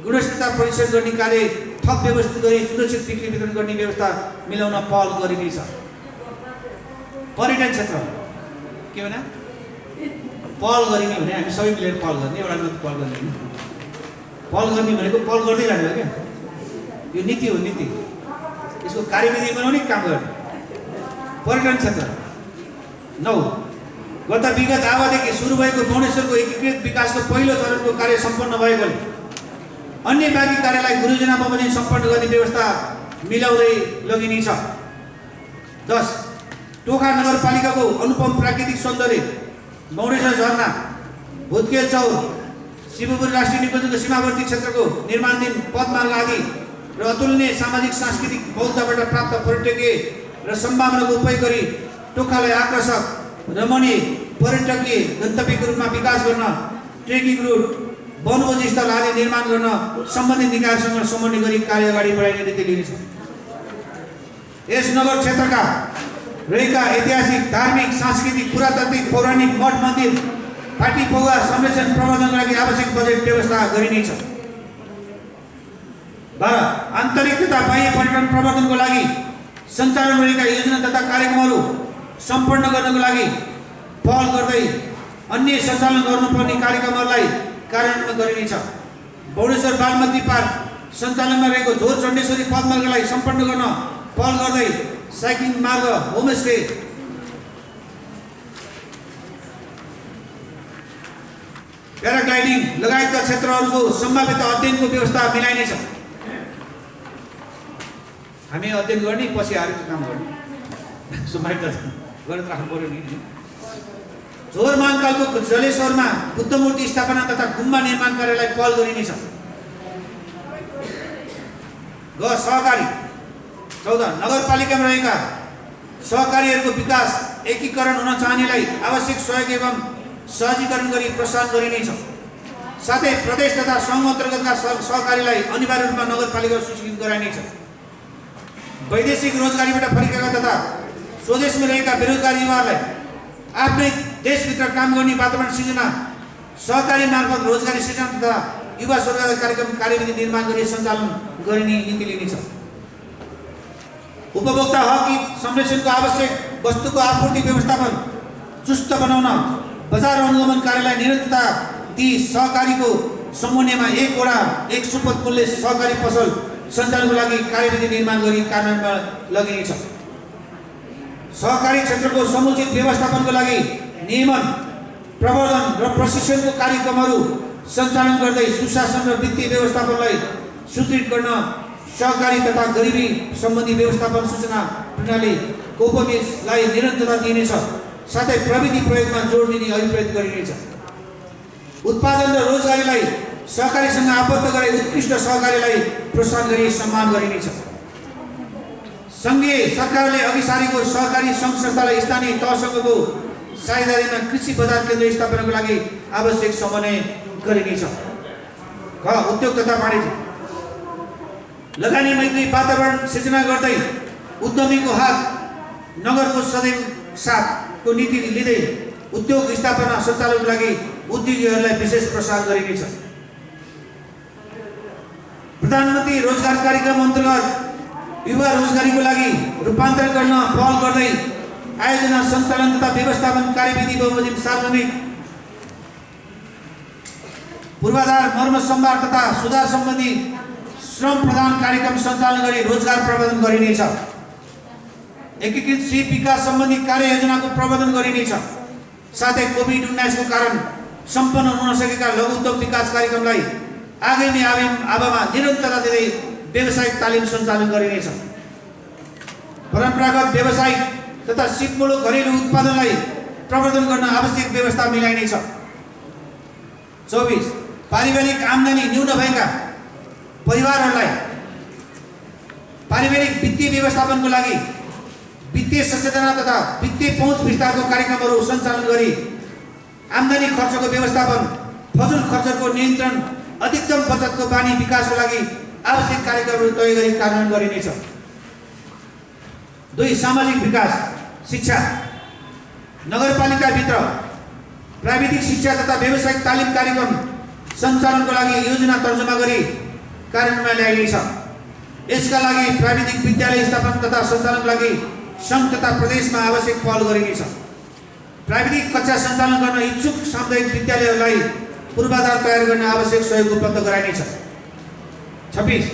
गुणस्तरता परीक्षण गर्ने कार्य थप व्यवस्थित गरी सुरक्षित बिक्री वितरण गर्ने व्यवस्था मिलाउन पहल गरिनेछ। पर्यटन क्षेत्र के भने पहल गरिने भने हामी सबै मिलेर पहल गर्ने, एउटा मात्र पहल गर्ने होइन। पहल गर्ने भनेको पहल गर्दै जाने हो क्या। यो नीति हो, नीति। यसको कार्यविधि बनाउने काम गर्ने। पर्यटन क्षेत्र 9. गत विगत आवधिदेखि सुरु भएको गौडेश्वरको एकीकृत विकासको पहिलो चरणको कार्य सम्पन्न भएकोले अन्य बाँकी कार्यलाई गुरुजना बमोजिम सम्पन्न गर्ने व्यवस्था मिलाउँदै लगिनेछ। 10. टोखा नगरपालिकाको अनुपम प्राकृतिक सौन्दर्य गौडेश्वर झरना, भुतकेल चौर, शिवपुर राष्ट्रिय निकुञ्जको सीमावर्ती क्षेत्रको निर्माणाधीन पदमार्ग आदि र अतुलनीय सामाजिक सांस्कृतिक बौद्धबाट प्राप्त पर्यटकीय र सम्भावनाको उपयोग गरी टोखालाई आकर्षक रमणीय पर्यटकीय गन्तव्यको रूपमा विकास गर्न ट्रेकिङ रुट, वनभोजी स्थल आदि निर्माण गर्न सम्बन्धित निकायसँग समन्वय गरी कार्य अगाडि बढाइने नीति लिनेछ। यस नगर क्षेत्रका रहेका ऐतिहासिक, धार्मिक, सांस्कृतिक, पुरातात्विक, पौराणिक मठ मन्दिर, पाटी पौवा संरक्षण प्रबन्धनका लागि आवश्यक बजेट व्यवस्था गरिनेछ। 12. आन्तरिक तथा बाह्य पर्यटन प्रवर्धनको लागि सञ्चालन रहेका योजना तथा कार्यक्रमहरू सम्पन्न गर्नको लागि पहल गर्दै अन्य सञ्चालन गर्नुपर्ने कार्यक्रमहरूलाई कार्यान्वयन गरिनेछ। बौडेश्वर बागमती पार्क सञ्चालनमा रहेको झोर चण्डेश्वरी पदमार्गलाई सम्पन्न गर्न पहल गर्दै साइक्लिङ मार्ग, होमस्टे, प्याराग्लाइडिङ लगायतका क्षेत्रहरूको सम्भावित अध्ययनको व्यवस्था मिलाइनेछ। हामी अध्ययन गर्ने, पछि आएर काम गर्ने, सम्भावित गरेर राख्नु पर्यो नि। झोर महाकालको जलेश्वरमा बुद्ध मूर्ति स्थापना तथा गुम्बा निर्माण कार्यलाई पहल गरिनेछ। सहकारी 14. नगरपालिकामा रहेका सहकारीहरूको विकास एकीकरण हुन चाहनेलाई आवश्यक सहयोग एवं सहजीकरण गरी प्रोत्साहन गरिनेछ। साथै प्रदेश तथा सङ्घ अन्तर्गतका सहकारीलाई अनिवार्य रूपमा नगरपालिका सूचीकृत गराइनेछ। वैदेशिक रोजगारीबाट फर्केका तथा स्वदेशमा रहेका बेरोजगार युवाहरूलाई आफ्नै देशभित्र काम गर्ने वातावरण सिर्जना, सहकारी मार्फत रोजगारी सृजना तथा युवा स्वरोजगार कार्यक्रम कार्यविधि निर्माण गरी सञ्चालन गरिने नीति लिनेछ। उपभोक्ता हक संरक्षणको आवश्यक वस्तुको आपूर्ति व्यवस्थापन चुस्त बनाउन बजार अनुगमन कार्यालय निरन्तरता ती सहकारीको समन्वयमा एक वडा एक सुपथ मूल्य सहकारी पसल सञ्चालनको लागि कार्यविधि निर्माण गरी कार्यान्वयनमा लगिनेछ। सहकारी क्षेत्रको समुचित व्यवस्थापनको लागि नियमन, प्रवर्धन र प्रशिक्षणको कार्यक्रमहरू सञ्चालन गर्दै सुशासन र वित्तीय व्यवस्थापनलाई सुदृढ गर्न सहकारी तथा गरिबी सम्बन्धी व्यवस्थापन सूचना प्रणाली कोपमिसलाई निरन्तरता दिइनेछ। साथै प्रविधि प्रयोगमा जोड दिने अभिप्रेत गरिनेछ। उत्पादन र रोजगारीलाई सहकारीसँग आबद्ध गरी उत्कृष्ट सहकारीलाई प्रोत्साहन गरी सम्मान गरिनेछ। सङ्घीय सरकारले अघि सारेको सहकारी सङ्घ संस्थालाई स्थानीय तहसँगको साझेदारीमा कृषि बजार केन्द्र स्थापनाको लागि आवश्यक समन्वय गरिनेछ। उद्योग तथा वाणिज्य लगानी मैत्री वातावरण सिर्जना गर्दै उद्यमीको हात नगरको सदैव साथको नीति लिँदै उद्योग स्थापना सञ्चालनको लागि उद्योगीहरूलाई विशेष प्रोत्साहन गरिनेछ। प्रधानमन्त्री रोजगार कार्यक्रम अन्तर्गत युवा रोजगारीको लागि रूपान्तरण गर्न पहल गर्दै आयोजना, सञ्चालन तथा व्यवस्थापन कार्यविधि बमोजिम सार्वजनिक पूर्वाधार मर्म सम्भार तथा सुधार सम्बन्धी श्रम प्रदान कार्यक्रम सञ्चालन गरी रोजगार प्रबन्धन गरिनेछ। एकीकृत सिप विकास सम्बन्धी कार्ययोजनाको प्रबन्धन गरिनेछ। साथै कोभिड-19 को कारण सम्पन्न हुन नसकेका लघु उद्योग विकास कार्यक्रमलाई आगामी आवामा निरन्तरता दिँदै व्यावसायिक तालिम सञ्चालन गरिनेछ। परम्परागत व्यावसायिक तथा सिपमूलक घरेलु उत्पादनलाई प्रवर्धन गर्न आवश्यक व्यवस्था मिलाइनेछ। 24 पारिवारिक आम्दानी न्यून भएका परिवारहरूलाई पारिवारिक वित्तीय व्यवस्थापनको लागि वित्तीय सचेतना तथा वित्तीय पहुँच विस्तारको कार्यक्रमहरू सञ्चालन गरी आम्दानी खर्चको व्यवस्थापन, फजुल खर्चको नियन्त्रण, अधिकतम बचतको बानी विकासको लागि आवश्यक कार्यक्रमहरू तय गरी कार्यान्वयन गरिनेछ। 2 सामाजिक विकास शिक्षा नगरपालिकाभित्र प्राविधिक शिक्षा तथा व्यावसायिक तालिम कार्यक्रम सञ्चालनको लागि योजना तर्जुमा गरी कार्यान्वयनमा ल्याइनेछ। यसका लागि प्राविधिक विद्यालय स्थापना तथा सञ्चालनको लागि सङ्घ तथा प्रदेशमा आवश्यक पहल गरिनेछ। प्राविधिक कक्षा सञ्चालन गर्न इच्छुक सामुदायिक विद्यालयहरूलाई पूर्वाधार तयार गर्न आवश्यक सहयोग उपलब्ध गराइनेछ। 26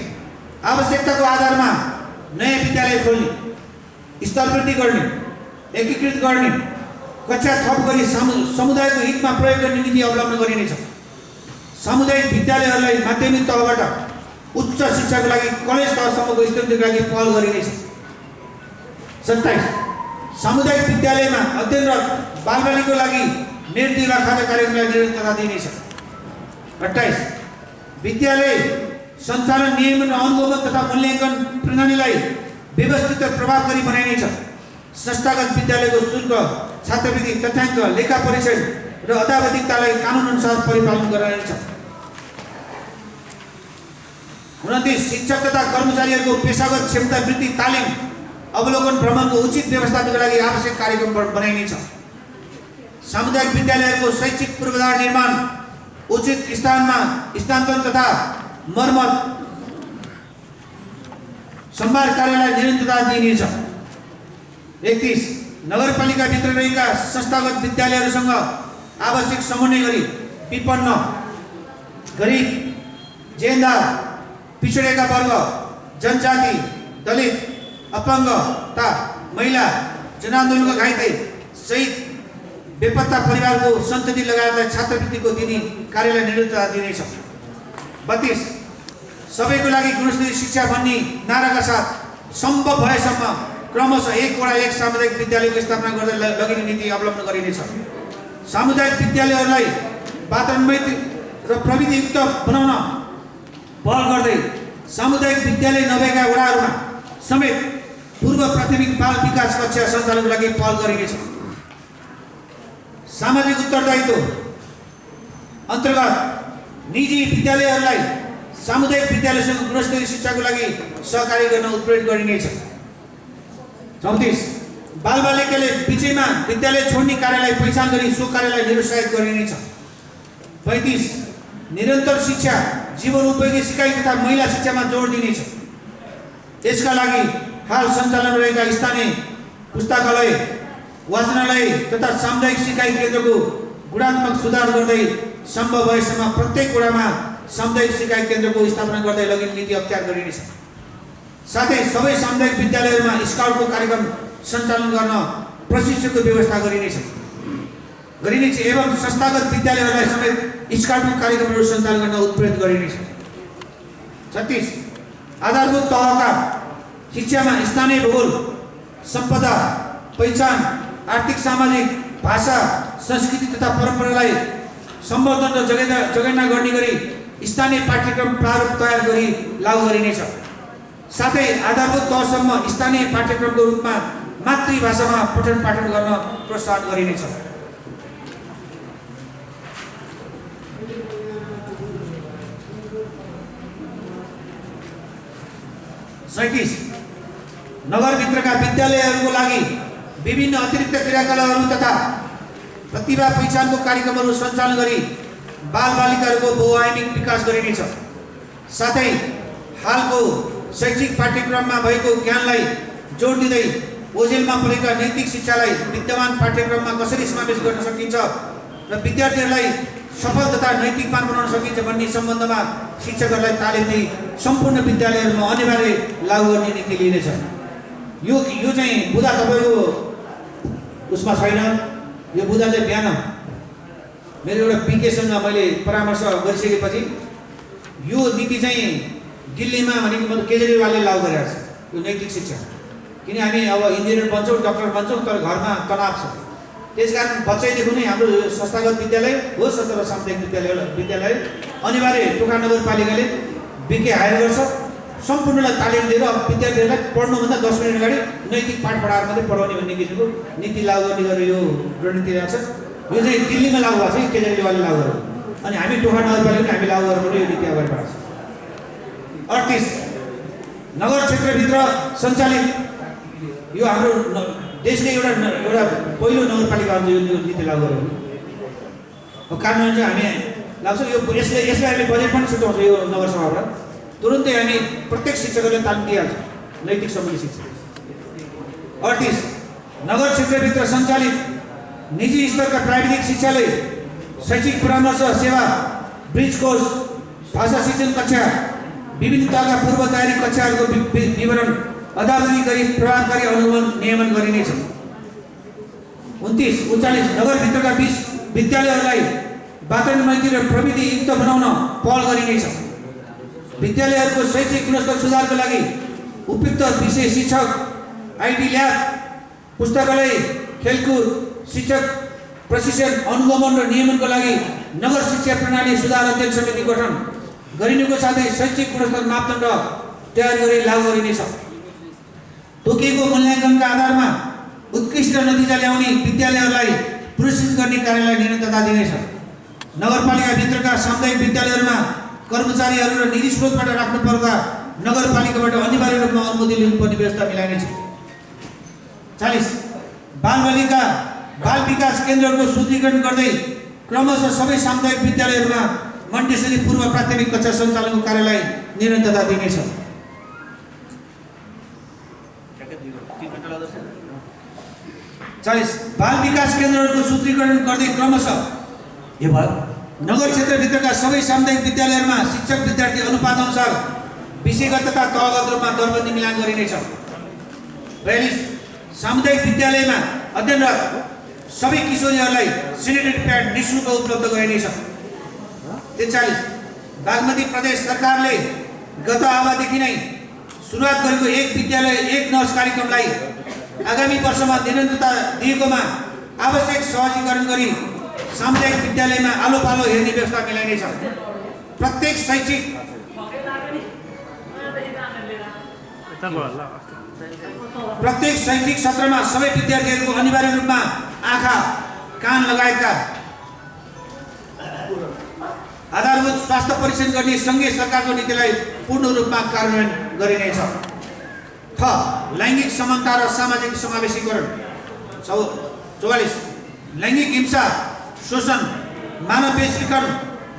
आवश्यकताको आधारमा नयाँ विद्यालय खोल्ने, स्तरवृद्धि गर्ने, एकीकृत गर्ने, कक्षा थप गरी समुदायको हितमा प्रयोग गर्ने नीति अवलम्बन गरिनेछ। सामुदायिक विद्यालयहरूलाई माध्यमिक तहबाट उच्च शिक्षाको लागि कलेज तहसम्मको स्तरवृद्धिको लागि पहल गरिनेछ। 27 सामुदायिक विद्यालयमा अध्ययनरत बालबालिकाको लागि निर्दिला खाजा कार्यक्रमलाई निरन्तरता दिइनेछ। 28 विद्यालय सञ्चालन नियमन अनुगमन तथा मूल्याङ्कन प्रणालीलाई व्यवस्थित र प्रभावकारी बनाइनेछ। संस्थागत विद्यालयको शुल्क, छात्रवृत्ति, तथ्याङ्क, लेखा परीक्षण र अदावधिकतालाई कानुनअनुसार परिपालन गराइनेछ। 29 शिक्षक तथा कर्मचारीहरूको पेशागत क्षमता वृद्धि तालिम अवलोकन भ्रमणको उचित व्यवस्थापनको लागि आवश्यक कार्यक्रम बनाइनेछ। सामुदायिक विद्यालयहरूको शैक्षिक पूर्वाधार निर्माण, उचित स्थानमा स्थानान्तरण तथा मर्मत सम्भार कार्यलाई निरन्तरता दिइनेछ। 31 नगरपालिकाभित्र रहेका संस्थागत विद्यालयहरूसँग आवश्यक समन्वय गरी विपन्न, गरिब, जेन्दार, पिछडिएका वर्ग, जनजाति, दलित, अपङ्गता, महिला, जनआन्दोलनका घाइते, शहीद, बेपत्ता परिवारको सन्तति लगायतलाई छात्रवृत्तिको दिने कार्यलाई निरन्तरता दिनेछ। 32 सबैको लागि गुणस्तरीय शिक्षा भन्ने नाराका साथ सम्भव भएसम्म क्रमशः 1 वडा 1 सामुदायिक विद्यालयको स्थापना गर्दै लगिने नीति अवलम्बन गरिनेछ। सामुदायिक विद्यालयहरूलाई वातावरणमैत्री र प्रविधियुक्त बनाउन पहल गर्दै सामुदायिक विद्यालय नभएका वडाहरूमा समेत पूर्व प्राथमिक बाल विकास कक्षा सञ्चालनको लागि पहल गरिनेछ। सामाजिक उत्तरदायित्व अन्तर्गत निजी विद्यालयहरूलाई सामुदायिक विद्यालयसँग गुणस्तरीय शिक्षाको लागि सहकारी गर्न उत्प्रेरित गरिनेछ। 34 बालबालिकाले बिचैमा विद्यालय छोड्ने कार्यलाई पहिचान गरी सो कार्यलाई निरुत्साहित गरिनेछ। 35 निरन्तर शिक्षा, जीवन उपयोगी सिकाइ तथा महिला शिक्षामा जोड दिनेछ। यसका लागि हाल सञ्चालन रहेका स्थानीय पुस्तकालय, वाचनालय तथा सामुदायिक सिकाइ केन्द्रको गुणात्मक सुधार गर्दै सम्भव भएसम्म प्रत्येक वडामा सामुदायिक सिकाइ केन्द्रको स्थापना गर्दै लगिने नीति अख्तियार गरिनेछ। साथै सबै सामुदायिक विद्यालयहरूमा स्काउटको कार्यक्रम सञ्चालन गर्न प्रशिक्षणको व्यवस्था गरिनेछ एवं संस्थागत विद्यालयहरूलाई समेत स्काउटको कार्यक्रमहरू सञ्चालन गर्न उत्प्रेरित गरिनेछ। 36 आधारभूत तहका शिक्षामा स्थानीय भूगोल, सम्पदा, पहिचान, आर्थिक, सामाजिक, भाषा, संस्कृति तथा परम्परालाई सम्वर्धन र जगेर्ना गर्ने गरी स्थानीय पाठ्यक्रम प्रारूप तयार गरी लागू गरिनेछ। साथै आधारभूत तहसम्म स्थानीय पाठ्यक्रमको रूपमा मातृभाषामा पठन पाठन गर्न प्रोत्साहन गरिनेछ। 37 नगरभित्रका विद्यालयहरूको लागि विभिन्न अतिरिक्त क्रियाकलापहरू तथा प्रतिभा पहिचानको कार्यक्रमहरू सञ्चालन गरी बालबालिकाहरूको बहुआयामिक विकास गरिनेछ। साथै हालको शैक्षिक पाठ्यक्रममा भएको ज्ञानलाई जोड दिँदै ओझेलमा परेका नैतिक शिक्षालाई विद्यमान पाठ्यक्रममा कसरी समावेश गर्न सकिन्छ र विद्यार्थीहरूलाई सफल तथा नैतिकवान बनाउन सकिन्छ भन्ने सम्बन्धमा शिक्षकहरूलाई तालिम दिई सम्पूर्ण विद्यालयहरूमा अनिवार्य लागू गर्ने नीति लिइनेछ। यो चाहिँ बुदा तपाईँको उसमा छैन। यो बुदा चाहिँ बिहान मेरो एउटा पिकेसँग मैले परामर्श गरिसकेपछि यो नीति चाहिँ दिल्लीमा भनेको मतलब केजरीवालले लागू गरेको छ यो नैतिक शिक्षा। किन हामी अब इन्जिनियर बन्छौँ, डक्टर बन्छौँ, तर घरमा तनाव छ। त्यसकारण बच्चैदेखि नै हाम्रो संस्थागत विद्यालय होस् अथवा सामुदायिक विद्यालय अनिवार्य टोखा नगरपालिकाले बिके हायर गर्छ। सम्पूर्णलाई तालिम दिएर विद्यार्थीहरूलाई पढ्नुभन्दा 10 मिनट अगाडि नैतिक पाठ पढाएर मात्रै पढाउने भन्ने किसिमको नीति लागू गर्ने गरेर यो रणनीति रहेको छ। यो चाहिँ दिल्लीमा लागू भएको छ, केजरीवालले लागू गर्यो। अनि हामी टोखा नगरपालिकाले हामी लागू गर्नु यो नीति अगाडि बढाएको छ। 38 नगर क्षेत्रभित्र सञ्चालित यो हाम्रो देशकै एउटा पहिलो नगरपालिका हुन्छ यो नीति लागू गर्यो। अब कानुन चाहिँ हामी लाग्छौँ यो यसलाई हामी बजेट पनि छुट्याउँछौँ यो नगरसभाबाट। तुरुन्तै हामी प्रत्येक शिक्षकहरूले तालिम दिइहाल्छौँ नैतिक सम्बन्धी शिक्षा। 38 नगर क्षेत्रभित्र सञ्चालित निजी स्तरका प्राविधिक शिक्षाले शैक्षिक परामर्श सेवा, ब्रिज कोर्स, भाषा शिक्षण कक्षा, विभिन्न तहका पूर्व तयारी कक्षाहरूको विवरण अदालती गरी प्रभावकारी अनुगमन नियमन गरिनेछ। 39 नगरभित्रका विद्यालयहरूलाई वातावरण मैत्री र प्रविधि युक्त बनाउन पहल गरिनेछ। विद्यालयहरूको शैक्षिक गुणस्तर सुधारको लागि उपयुक्त विषय शिक्षक, आइटी ल्याब, पुस्तकालय, खेलकुद, शिक्षक प्रशिक्षण, अनुगमन र नियमनको लागि नगर शिक्षा प्रणाली सुधार अध्ययन समिति गठन गरिनुको साथै शैक्षिक गुणस्तर मापदण्ड तयार गरी लागू गरिनेछ। तोकिएको मूल्याङ्कनका आधारमा उत्कृष्ट नतिजा ल्याउने विद्यालयहरूलाई पुरस्कृत गर्ने कार्यलाई निरन्तरता दिनेछ। नगरपालिकाभित्रका सामुदायिक विद्यालयहरूमा कर्मचारीहरू र निजी स्रोतबाट राख्नु पर्दा नगरपालिकाबाट अनिवार्य रूपमा अनुमति लिनुपर्ने व्यवस्था मिलाइनेछ। 40 बाल विकास केन्द्रहरूको सुदृढीकरण गर्दै क्रमशः सबै सामुदायिक विद्यालयहरूमा मन्टेसरी पूर्व प्राथमिक कक्षा सञ्चालनको कार्यलाई निरन्तरता दिनेछ। 40 बाल विकास केन्द्रहरूको सुदृढीकरण गर्दै क्रमशः यो भयो नगर क्षेत्रभित्रका सबै सामुदायिक विद्यालयहरूमा शिक्षक विद्यार्थी अनुपात अनुसार विषयगत तथा तहगत रूपमा दरबन्दी मिलान गरिनेछ। 42 सामुदायिक विद्यालयमा अध्ययनरत सबै किशोरीहरूलाई सेनिटरी प्याड निःशुल्क उपलब्ध गरिनेछ। 43 बागमती प्रदेश सरकारले गत आवादेखि नै सुरुवात गरेको एक विद्यालय एक नर्स कार्यक्रमलाई आगामी वर्षमा निरन्तरता दिएकोमा आवश्यक सहजीकरण गरी सामुदायिक विद्यालयमा आलो पालो हेर्ने व्यवस्था मिलाइनेछ। प्रत्येक शैक्षिक सत्रमा सबै विद्यार्थीहरूको अनिवार्य रूपमा आँखा, कान लगायतका आधारभूत स्वास्थ्य परीक्षण गर्ने सङ्घीय सरकारको नीतिलाई पूर्ण रूपमा कार्यान्वयन गरिनेछ। लैङ्गिक समानता र सामाजिक समावेशीकरण। 44 लैङ्गिक हिंसा, शोषण, मानव बेचबिखन,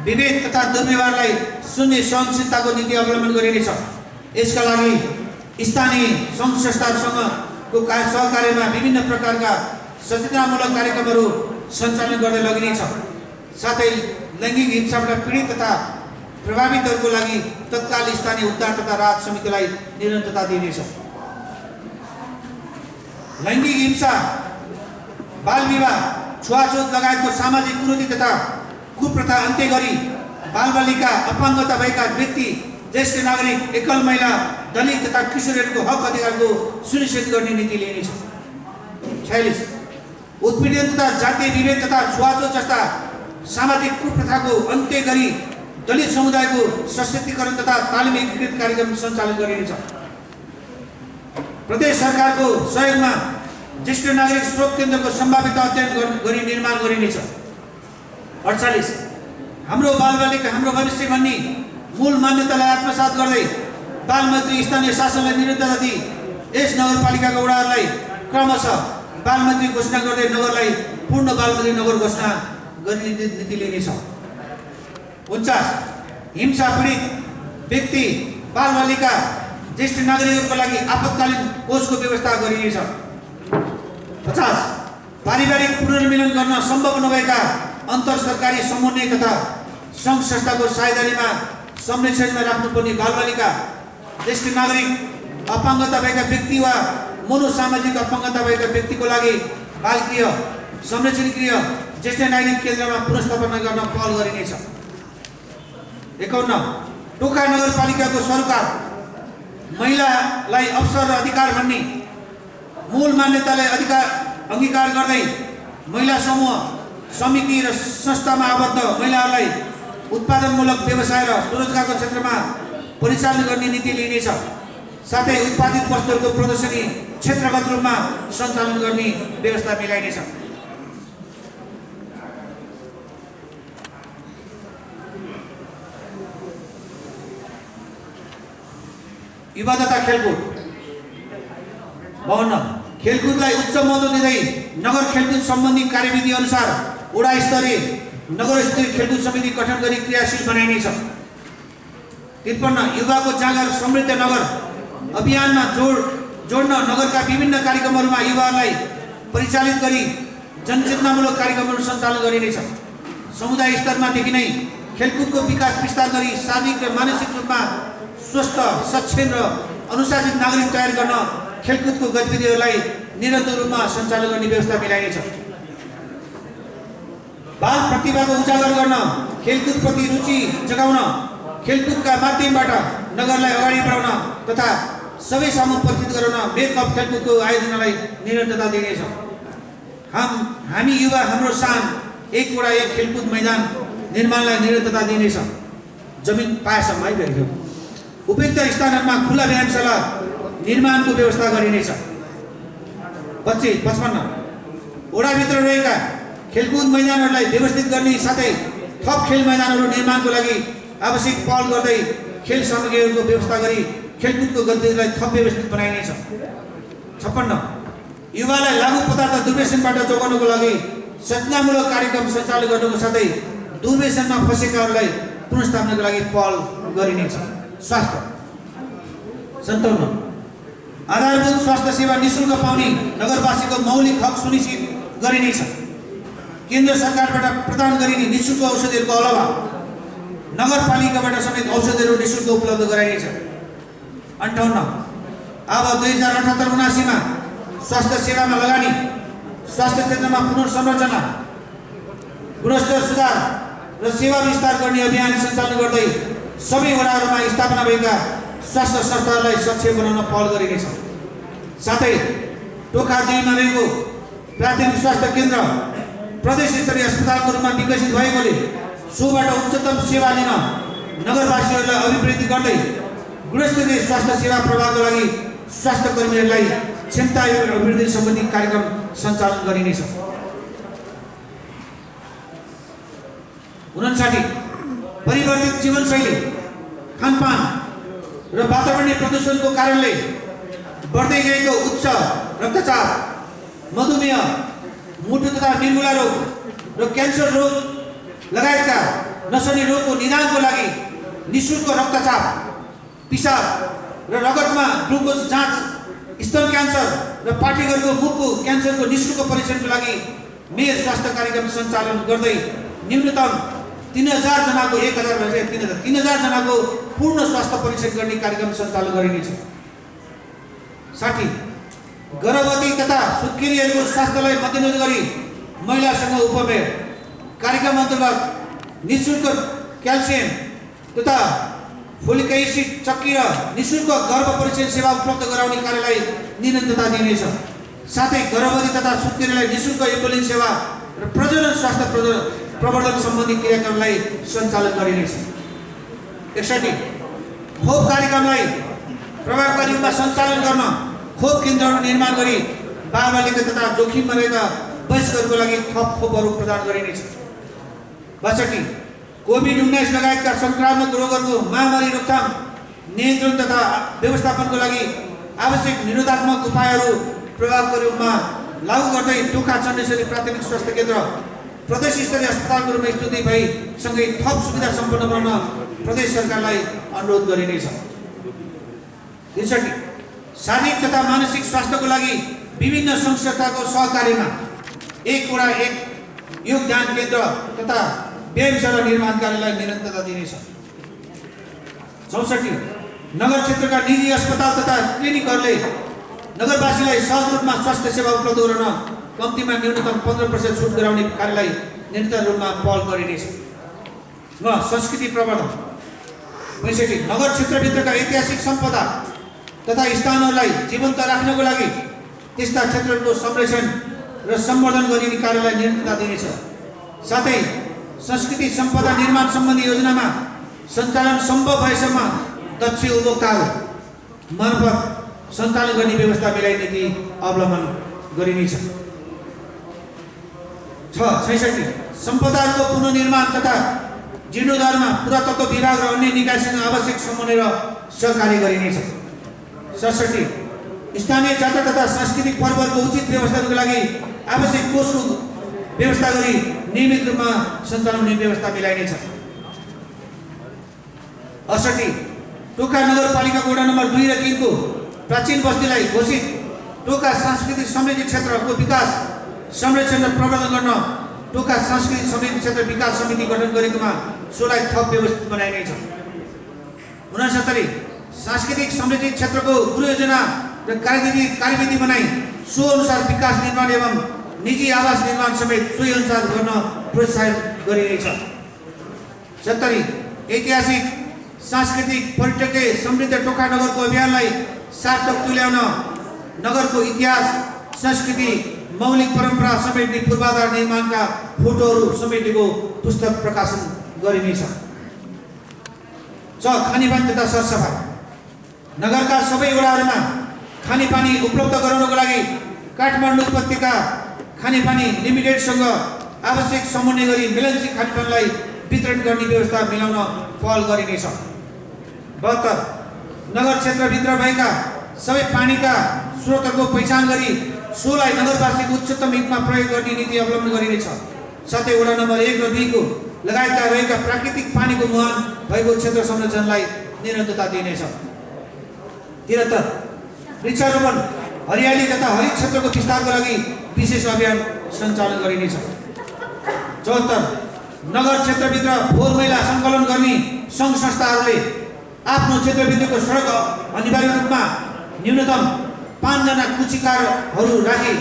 विभेद तथा दुर्व्यवहारलाई शून्य सहनशीलताको नीति अवलम्बन गरिनेछ। यसका लागि स्थानीय सङ्घ संस्थाहरूसँगको सहकार्यमा विभिन्न प्रकारका सचेतनामूलक कार्यक्रमहरू सञ्चालन गर्दै लगिनेछ। साथै लैङ्गिक हिंसाबाट पीडित तथा प्रभावितहरूको लागि तत्काल स्थानीय उद्धार तथा राहत समितिलाई निरन्तरता दिइनेछ। लैङ्गिक हिंसा, बाल विवाह, छुवाछुत लगायतको सामाजिक कुरीति तथा कुप्रथा अन्त्य गरी बालबालिका, अपाङ्गता भएका व्यक्ति, ज्येष्ठ नागरिक, एकल महिला, दलित तथा किशोरहरूको हक अधिकारको सुनिश्चित गर्ने नीति लिइनेछ। 46 उत्पीडन तथा जातीय विभेद तथा छुवाछुत जस्ता सामाजिक कुप्रथाको अन्त्य गरी दलित समुदायको सशक्तिकरण तथा तालिम एकीकृत कार्यक्रम सञ्चालन गरिनेछ। प्रदेश सरकारको सहयोगमा ज्येष्ठ नागरिक स्रोत केन्द्रको सम्भाव्यता अध्ययन गरी निर्माण गरिनेछ। 48 हाम्रो बालबालिका हाम्रो भविष्य भन्ने मूल मान्यतालाई आत्मसात गर्दै बालमन्त्री स्थानीय शासनलाई निरन्तरता दिई यस नगरपालिकाका वडाहरूलाई क्रमशः बालमन्त्री घोषणा गर्दै नगरलाई पूर्ण बालमन्त्री नगर घोषणा गर्ने नीति लिइनेछ। 49 हिंसा पीडित व्यक्ति, बालबालिका, ज्येष्ठ नागरिकहरूको लागि आपतकालीन कोषको व्यवस्था गरिनेछ। 50 पारिवारिक पुनर्मिलन गर्न सम्भव नभएका अन्तर सरकारी समन्वय तथा सङ्घ संस्थाको साझेदारीमा संरक्षणमा राख्नुपर्ने बालबालिका, ज्येष्ठ नागरिक, अपाङ्गता भएका व्यक्ति वा मनोसामाजिक अपाङ्गता भएका व्यक्तिको लागि बालगृह, संरक्षण गृह, ज्येष्ठ नागरिक केन्द्रमा पुनर्स्थापना गर्न पहल गरिनेछ। 51 टोखा नगरपालिकाको सरोकार महिलालाई अवसर र अधिकार भन्ने मूल मान्यतालाई अङ्गीकार गर्दै महिला समूह, समिति र संस्थामा आबद्ध महिलाहरूलाई उत्पादनमूलक व्यवसाय र स्वरोजगारको क्षेत्रमा परिचालन गर्ने नीति लिइनेछ। साथै उत्पादित वस्तुहरूको प्रदर्शनी क्षेत्रगत रूपमा सञ्चालन गर्ने व्यवस्था मिलाइनेछ। युवा तथा खेलकुद। 52 खेलकुदलाई उच्च महत्त्व दिँदै नगर खेलकुद सम्बन्धी कार्यविधि अनुसार वडा स्तरीय, नगर स्तरीय खेलकुद समिति गठन गरी क्रियाशील बनाइनेछ। 53 युवाको जाँगर समृद्ध नगर अभियानमा जोड्न नगरका विभिन्न कार्यक्रमहरूमा युवाहरूलाई परिचालित गरी जनचेतनामूलक कार्यक्रमहरू सञ्चालन गरिनेछ। समुदाय स्तरमादेखि नै खेलकुदको विकास विस्तार गरी शारीरिक र मानसिक रूपमा स्वस्थ, सक्षम र अनुशासित नागरिक तयार गर्न खेलकुदको गतिविधिहरूलाई निरन्तर रूपमा सञ्चालन गर्ने व्यवस्था मिलाइनेछ। बाल प्रतिभाको उजागर गर्न, खेलकुदप्रति रुचि जगाउन, खेलकुदका माध्यमबाट नगरलाई अगाडि बढाउन तथा सबै सामु परिचित गराउन मेकअप खेलकुदको आयोजनालाई निरन्तरता दिइनेछ। हामी युवा हाम्रो शान एक वडा एक खेलकुद मैदान निर्माणलाई निरन्तरता दिइनेछ। जमिन पाएसम्म आइरहेको उपयुक्त स्थानहरूमा खुला व्यायामशाला निर्माणको व्यवस्था गरिनेछ। 55 वडाभित्र रहेका खेलकुद मैदानहरूलाई व्यवस्थित गर्ने साथै थप खेल मैदानहरू निर्माणको लागि आवश्यक पहल गर्दै खेल सामग्रीहरूको व्यवस्था गरी खेलकुदको गतिविधिलाई थप व्यवस्थित बनाइनेछ। 56 युवालाई लागु पदार्थ दुर्व्यसनबाट जोगाउनको लागि सचेतनामूलक कार्यक्रम सञ्चालन गर्नुको साथै दुर्व्यसनमा फँसेकाहरूलाई पुनर्स्थापनाको लागि पहल गरिनेछ। स्वास्थ्य। 57 आधारभूत स्वास्थ्य सेवा निःशुल्क पाउने नगरवासीको मौलिक हक सुनिश्चित गरिनेछ। केन्द्र सरकारबाट प्रदान गरिने निःशुल्क औषधिहरूको अलावा नगरपालिकाबाट समेत औषधिहरू निःशुल्क उपलब्ध गराइनेछ। 58 अब 2078-79 स्वास्थ्य सेवामा लगानी, स्वास्थ्य क्षेत्रमा पुनर्संरचना, गुणस्तर सुधार र सेवा विस्तार गर्ने अभियान सञ्चालन गर्दै सबै वडाहरूमा स्थापना भएका स्वास्थ्य संस्थाहरूलाई सक्षम बनाउन पहल गरिनेछ। साथै टोखा 2 मा रहेको प्राथमिक स्वास्थ्य केन्द्र प्रदेश स्तरीय अस्पतालको रूपमा विकसित भएकोले सोबाट उच्चतम सेवा लिन नगरवासीहरूलाई अभिवृद्धि गर्दै गुणस्तरीय स्वास्थ्य सेवा प्रवाहको लागि स्वास्थ्य कर्मीहरूलाई क्षमता अभिवृद्धि सम्बन्धी कार्यक्रम सञ्चालन गरिनेछ। 59 परिवर्तित जीवनशैली, खानपान र वातावरणीय प्रदूषणको कारणले बढ्दै गएको उच्च रक्तचाप, मधुमेह, मुटु तथा निर्गुला रोग र क्यान्सर रोग लगायतका नसनी रोगको निदानको लागि निःशुल्क रक्तचाप, पिसाब र रगतमा ग्लुकोज जाँच, स्तन क्यान्सर र पाठेघरको मुखको क्यान्सरको निःशुल्क परीक्षणको लागि मेयर स्वास्थ्य कार्यक्रम सञ्चालन गर्दै न्यूनतम 3000 जनाको 1000 भनेको 3000 जनाको पूर्ण स्वास्थ्य परीक्षण गर्ने कार्यक्रम सञ्चालन गरिनेछ। साथै गर्भवती तथा सुत्केरीहरूको स्वास्थ्यलाई मध्यनजर गरी महिलासँग उपमेय कार्यक्रम अन्तर्गत निःशुल्क क्याल्सियम तथा फोलिक एसिड चक्की र निःशुल्क गर्भ परीक्षण सेवा उपलब्ध गराउने कार्यलाई निरन्तरता दिइनेछ। साथै गर्भवती तथा सुत्केरीलाई निःशुल्क एम्बुलेन्स सेवा र प्रजनन स्वास्थ्य प्रवर्धन सम्बन्धी क्रियाकलापलाई सञ्चालन गरिनेछ। 61 खोप कार्यक्रमलाई प्रभावकारी रूपमा सञ्चालन गर्न खोप केन्द्रहरू निर्माण गरी बालबालिका तथा जोखिममा रहेका वयस्कहरूको लागि थप खोपहरू प्रदान गरिनेछ। 62 कोभिड-19 लगायतका संक्रामक रोगहरूको महामारी रोकथाम, नियन्त्रण तथा व्यवस्थापनको लागि आवश्यक निरोधात्मक उपायहरू प्रभावकारी रूपमा लागू गर्दै टोखा चण्डेश्वरी प्राथमिक स्वास्थ्य केन्द्र प्रदेश स्तरीय अस्पतालको रूपमा स्थिति भई सँगै थप सुविधा सम्पन्न बनाउन प्रदेश सरकारलाई अनुरोध गरिनेछ। 63 शारीरिक तथा मानसिक स्वास्थ्यको लागि विभिन्न सङ्घ संस्थाको सहकार्यमा 1 योग ध्यान केन्द्र तथा व्यायामशाला निर्माण कार्यलाई निरन्तरता दिनेछ। 64 नगर क्षेत्रका निजी अस्पताल तथा क्लिनिकहरूले नगरवासीलाई सहज रूपमा स्वास्थ्य सेवा उपलब्ध गराउन कम्तीमा न्यूनतम 15% छुट गराउने कार्यलाई निरन्तर रूपमा पहल गरिनेछ। संस्कृति प्रवर्धन। 65 नगर क्षेत्रभित्रका ऐतिहासिक सम्पदा तथा स्थानहरूलाई जीवन्त राख्नको लागि त्यस्ता क्षेत्रहरूको संरक्षण र सम्वर्धन गरिने कार्यलाई निरन्तरता दिनेछ। साथै संस्कृति सम्पदा निर्माण सम्बन्धी योजनामा सञ्चालन सम्भव भएसम्म दक्ष उपभोक्ताहरू मार्फत सञ्चालन गर्ने व्यवस्था मिलाइ नीति अवलम्बन गरिनेछ। 66 सम्पदाहरूको पुनर्निर्माण तथा जीर्णोद्धारमा पुरातत्व विभाग र अन्य निकायसँग आवश्यक समन्वय र सहकार्य गरिनेछ। 67 स्थानीय जात्रा तथा सांस्कृतिक पर्वहरूको उचित व्यवस्थाको लागि आवश्यक कोषको व्यवस्था गरी नियमित रूपमा सञ्चालन हुने व्यवस्था मिलाइनेछ। 68 टोखा नगरपालिकाको वडा नम्बर 2 र 3 को प्राचीन बस्तीलाई घोषित टोखा सांस्कृतिक समृद्धि क्षेत्रको विकास, संरक्षण र प्रवर्धन गर्न टोखा सांस्कृतिक समृद्धि क्षेत्र विकास समिति गठन गरेकोमा सोलाई थप व्यवस्थित बनाइनेछ। 69 सांस्कृतिक समृद्धि क्षेत्रको गृहयोजना र कार्यविधि बनाई सो अनुसार विकास निर्माण एवं निजी आवास निर्माण समेत सोही अनुसार गर्न प्रोत्साहन गरिनेछ। 70 ऐतिहासिक सांस्कृतिक पर्यटकीय समृद्ध टोखा नगरको अभियानलाई सार्थक तुल्याउन नगरको इतिहास, संस्कृति, मौलिक परम्परा समेट्ने पूर्वाधार निर्माणका फोटोहरू समेटेको पुस्तक प्रकाशन गरिनेछ। खानेपानी तथा सरसफाइ। नगरका सबै वडाहरूमा खानेपानी उपलब्ध गराउनको लागि काठमाडौँ उपत्यका खानेपानी लिमिटेडसँग आवश्यक समन्वय गरी मेलन्ची खानेपानीलाई वितरण गर्ने व्यवस्था मिलाउन पहल गरिनेछ। 72 नगर क्षेत्रभित्र भएका सबै पानीका स्रोतहरूको पहिचान गरी सोलाई नगरवासीको उच्चतम हितमा प्रयोग गर्ने नीति अवलम्बन गरिनेछ। साथै वडा नम्बर 1 र 2 को लगायतका रहेका प्राकृतिक पानीको मुहान भएको क्षेत्र संरक्षणलाई निरन्तरता दिइनेछ। 73 वृक्षारोपण, हरियाली तथा हरित क्षेत्रको विस्तारको लागि विशेष अभियान सञ्चालन गरिनेछ। 74 नगर क्षेत्रभित्र फोहोर मैला सङ्कलन गर्ने सङ्घ संस्थाहरूले आफ्नो क्षेत्रभित्रको सडक अनिवार्य रूपमा न्यूनतम 5 जना कुचिकारहरू राखी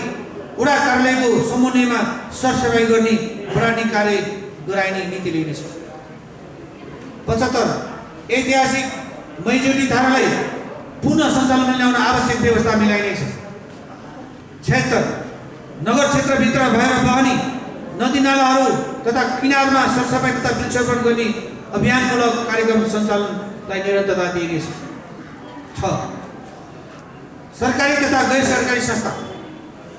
वडा कार्यालयको समन्वयमा सरसफाइ गर्ने बढाउने कार्य गराइने नीति लिइनेछ। 75 ऐतिहासिक मैजोटी धारालाई पुनः सञ्चालनमा ल्याउन आवश्यक व्यवस्था मिलाइनेछ। 76 नगर क्षेत्रभित्र भएर बहने नदीनालाहरू तथा किनारमा सरसफाइ तथा वृक्षारोपण गर्ने अभियानमूलक कार्यक्रम सञ्चालनलाई निरन्तरता दिइनेछ। 6 सरकारी तथा गैर सरकारी संस्था।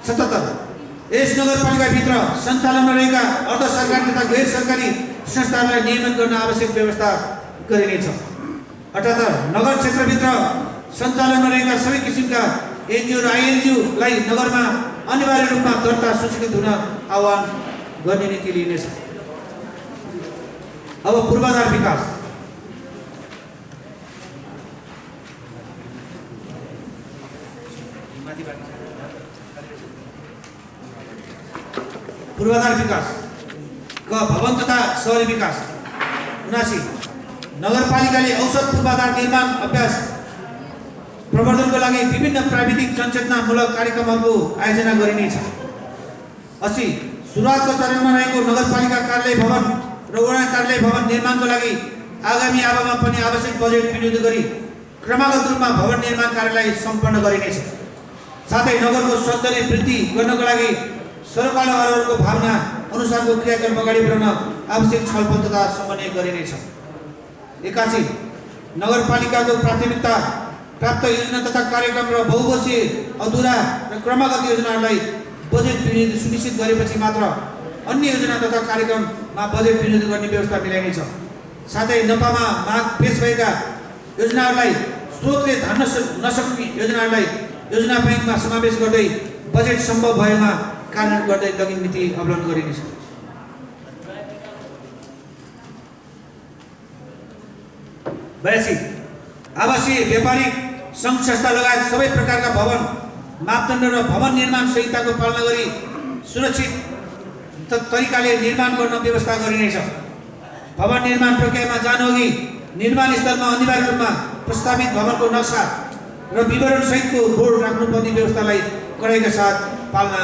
77 यस नगरपालिकाभित्र सञ्चालनमा रहेका अर्ध सरकारी तथा गैर सरकारी संस्थाहरूलाई नियमन गर्न आवश्यक व्यवस्था गरिनेछ। 78 नगर क्षेत्रभित्र सञ्चालनमा रहेका सबै किसिमका एनजिओ र आइएनजिओलाई नगरमा अनिवार्य रूपमा दर्ता सूचीकृत हुन आह्वान गर्ने नीति लिइनेछ। अब पूर्वाधार विकास। पूर्वाधार विकास क भवन तथा शहरी विकास। 79 नगरपालिकाले औसत पूर्वाधार निर्माण अभ्यास प्रवर्धनको लागि विभिन्न प्राविधिक जनचेतनामूलक कार्यक्रमहरूको आयोजना गरिनेछ। 80 सुरुवातको चरणमा रहेको नगरपालिका कार्यालय भवन र वडा कार्यालय भवन निर्माणको लागि आगामी आवमा पनि आवश्यक बजेट विनियोजित गरी क्रमागत रूपमा भवन निर्माण कार्यलाई सम्पन्न गरिनेछ। साथै नगरको सौन्दर्य वृद्धि गर्नको लागि सरकारहरूको भावना अनुसारको क्रियाकलाप अगाडि बढाउन आवश्यक छलफल तथा समन्वय गरिनेछ। 81 नगरपालिकाको प्राथमिकता प्राप्त योजना तथा कार्यक्रम र बहुवर्षीय अधुरा र क्रमागत योजनाहरूलाई बजेट विनियोजित सुनिश्चित गरेपछि मात्र अन्य योजना तथा कार्यक्रममा बजेट विनियोजित गर्ने व्यवस्था मिलाइनेछ। साथै नपामा माग पेश भएका योजनाहरूलाई स्रोतले धान्न नसक्ने योजनाहरूलाई योजना ब्याङ्कमा समावेश गर्दै बजेट सम्भव भएमा कार्यान्वयन गर्दै लगिने नीति अवलम्बन गरिनेछ। 82 आवासीय व्यापारिक सङ्घ संस्था लगायत सबै प्रकारका भवन मापदण्ड र भवन निर्माण संहिताको पालना गरी सुरक्षित तरिकाले निर्माण गर्न व्यवस्था गरिनेछ। भवन निर्माण प्रक्रियामा जानुअघि निर्माण स्थलमा अनिवार्य रूपमा प्रस्तावित भवनको नक्सा र विवरण सहितको बोर्ड राख्नुपर्ने व्यवस्थालाई कडाइका साथ पालना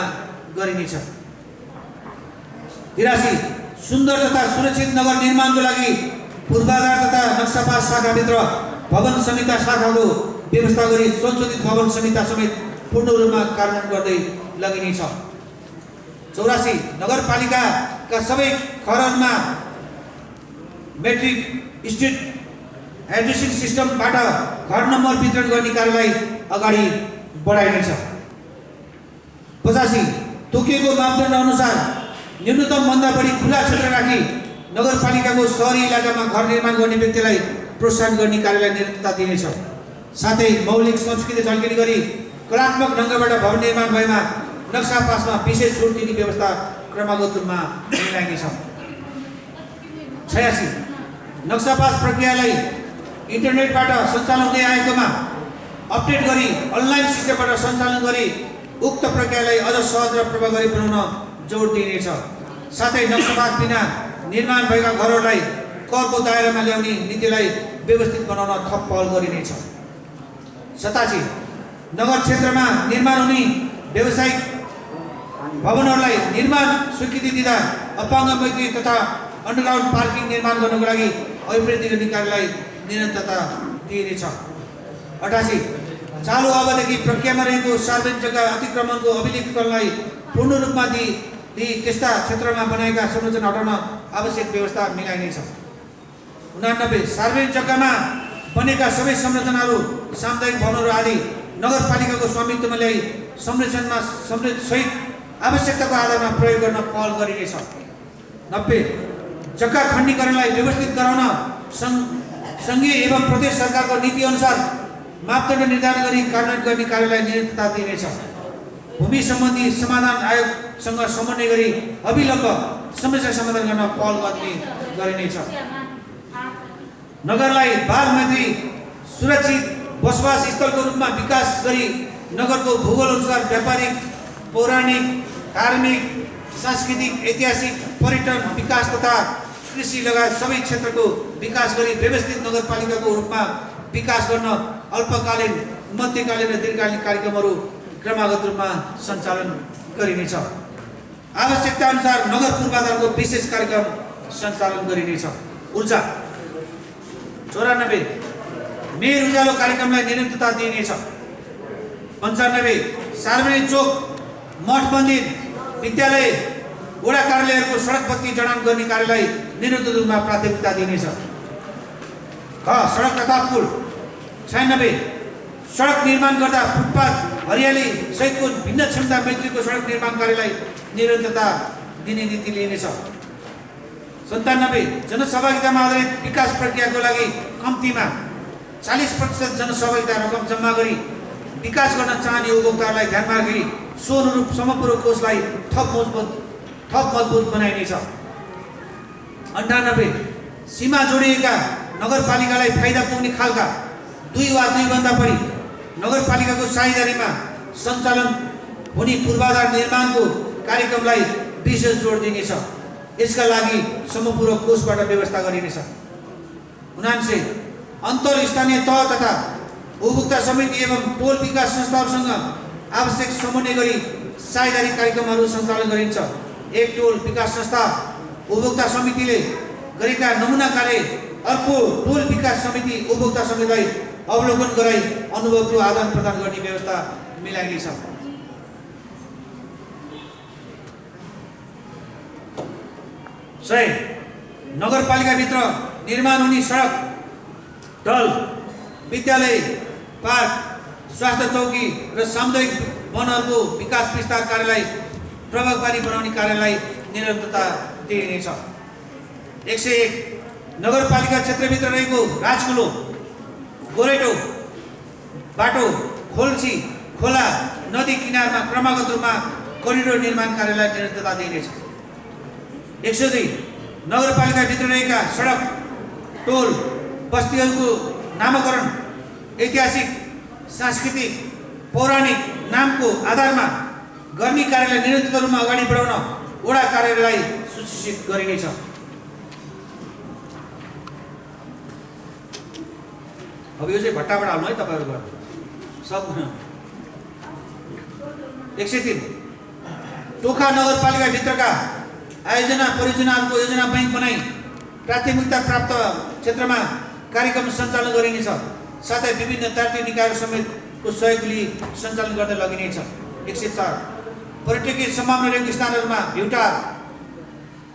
गरिनेछ। 83 सुन्दर तथा सुरक्षित नगर निर्माणको लागि पूर्वाधार तथा नक्सापास शाखाभित्र भवन संहिता शाखाको व्यवस्था गरी संशोधित भवन संहिता समेत पूर्ण रूपमा कार्यान्वयन गर्दै लगिनेछ। 84 नगरपालिकाका सबै खरहरूमा मेट्रिक स्ट्रिट एड्रेसिङ सिस्टमबाट घर नम्बर वितरण गर्ने कार्यलाई अगाडि बढाइनेछ। 85 तोकिएको मापदण्ड अनुसार न्यूनतम भन्दा बढी खुला क्षेत्र राखी नगरपालिकाको शहरी इलाकामा घर निर्माण गर्ने व्यक्तिलाई प्रोत्साहन गर्ने कार्यलाई निरन्तरता दिनेछ। साथै मौलिक संस्कृति झल्किने गरी कलात्मक ढङ्गबाट भवन निर्माण भएमा नक्सा पासमा विशेष छुट दिने व्यवस्था क्रमागत रूपमा मिलाइनेछ। 86 नक्सा पास प्रक्रियालाई इन्टरनेटबाट सञ्चालन हुँदै आएकोमा अपडेट गरी अनलाइन सिस्टमबाट सञ्चालन गरी उक्त प्रक्रियालाई अझ सहज र प्रभावकारी बनाउन जोड दिइनेछ। साथै नक्सा पास बिना निर्माण भएका घरहरूलाई करको दायरामा ल्याउने नीतिलाई व्यवस्थित बनाउन थप पहल गरिनेछ। 87 नगर क्षेत्रमा निर्माण हुने व्यावसायिक भवनहरूलाई निर्माण स्वीकृति दिँदा अपाङ्ग मैत्री तथा अन्डरग्राउन्ड पार्किङ निर्माण गर्नको लागि अभिवृद्धि गर्ने कार्यलाई निरन्तरता दिइनेछ। 88 चालु अवधिदेखि प्रक्रियामा रहेको सार्वजनिक जग्गा अतिक्रमणको अभिलेखीकरणलाई पूर्ण रूपमा दिई त्यस्ता क्षेत्रमा बनाएका संरचना हटाउन आवश्यक व्यवस्था मिलाइनेछ। 89 सार्वजनिक जग्गामा बनेका सबै संरचनाहरू सामुदायिक भवनहरू आदि नगरपालिकाको स्वामित्वमा ल्याई संरक्षणमा सहित आवश्यकताको आधारमा प्रयोग गर्न पहल गरिनेछ। 90 जग्गा खण्डीकरणलाई व्यवस्थित गराउन सङ्घीय एवं प्रदेश सरकारको नीति अनुसार मापदण्ड निर्धारण गरी कार्यान्वयन गर्ने कार्यलाई निरन्तरता दिइनेछ। भूमि सम्बन्धी समाधान आयोगसँग समन्वय गरी अविलम्ब समस्या समाधान गर्न पहल गरिनेछ। नगरलाई बाल मैत्री सुरक्षित बसोबास स्थलको रूपमा विकास गरी नगरको भूगोल अनुसार व्यापारिक पौराणिक धार्मिक सांस्कृतिक ऐतिहासिक पर्यटन विकास तथा कृषि लगायत सबै क्षेत्रको विकास गरी व्यवस्थित नगरपालिकाको रूपमा विकास गर्न अल्पकालीन मध्यकालीन र दीर्घकालीन कार्यक्रमहरू क्रमागत रूपमा सञ्चालन गरिनेछ। आवश्यकता अनुसार नगर पूर्वाधारको विशेष कार्यक्रम सञ्चालन गरिनेछ। ऊर्जा 94 मेयर उज्यालो कार्यक्रमलाई निरन्तरता दिइनेछ। 95 सार्वजनिक चोक मठ मन्दिर विद्यालय वडा कार्यालयहरूको सडक बत्ती जडान गर्ने कार्यलाई निरन्तर रूपमा प्राथमिकता दिइनेछ। सडक तथा पुल 96 सडक निर्माण गर्दा फुटपाथ हरियाली सहितको भिन्न क्षमता मैत्रीको सडक निर्माण कार्यलाई निरन्तरता दिने नीति लिइनेछ। 97 जनसहभागितामा आधारित विकास प्रक्रियाको लागि कम्तीमा 40% जनसहभागिता रकम जम्मा गरी विकास गर्न चाहने उपभोक्ताहरूलाई ध्यानमा राखी सो अनुरूप समपूरक कोषलाई थप मजबुत बनाइनेछ। 98 सीमा जोडिएका नगरपालिकालाई फाइदा पुग्ने खालका 2 वा 2 भन्दा बढी नगरपालिकाको साझेदारीमा सञ्चालन हुने पूर्वाधार निर्माणको कार्यक्रमलाई विशेष जोड दिनेछ। यसका लागि समपूरक कोषबाट व्यवस्था गरिनेछ। 79 अन्तर स्थानीय तह तथा उपभोक्ता समिति एवं टोल विकास संस्थाहरूसँग आवश्यक समन्वय गरी साझेदारी कार्यक्रमहरू सञ्चालन गरिन्छ। एक टोल विकास संस्था उपभोक्ता समितिले गरेका नमुना कार्य अर्को टोल विकास समिति उपभोक्ता समितिलाई अवलोकन गराई अनुभवको आदान प्रदान गर्ने व्यवस्था मिलाइनेछ। नगरपालिकाभित्र निर्माण हुने सडक, ढल, विद्यालय, पार्क, स्वास्थ्य चौकी र सामुदायिक वनहरूको विकास विस्तार कार्यलाई प्रभावकारी बनाउने कार्यलाई निरन्तरता दिइनेछ। 101 नगरपालिका क्षेत्रभित्र रहेको राजकुलो, गोरेटो, बाटो, खोल्ची, खोला, नदी किनारमा क्रमागत रूपमा करिडोर निर्माण कार्यलाई निरन्तरता दिइनेछ। 102 नगरपालिकाभित्र रहेका सडक, टोल, बस्तीहरूको नामकरण ऐतिहासिक, सांस्कृतिक, पौराणिक नामको आधारमा गर्ने कार्यलाई निरन्तर रूपमा अगाडि बढाउन वडा कार्यालयलाई सूचित गरिनेछ। अब यो चाहिँ भट्टाबाट हाल्नु है तपाईँहरूको सब। 103 टोखा नगरपालिकाभित्रका आयोजना परियोजनाहरूको योजना बैंक बनाई प्राथमिकता प्राप्त क्षेत्रमा कार्यक्रम सञ्चालन गरिनेछ। साथै विभिन्न तार्किक निकायहरू समेतको सहयोग लिई सञ्चालन गर्दै लगिनेछ। 104 पर्यटकीय सम्भावना रहेको स्थानहरूमा भ्युटार,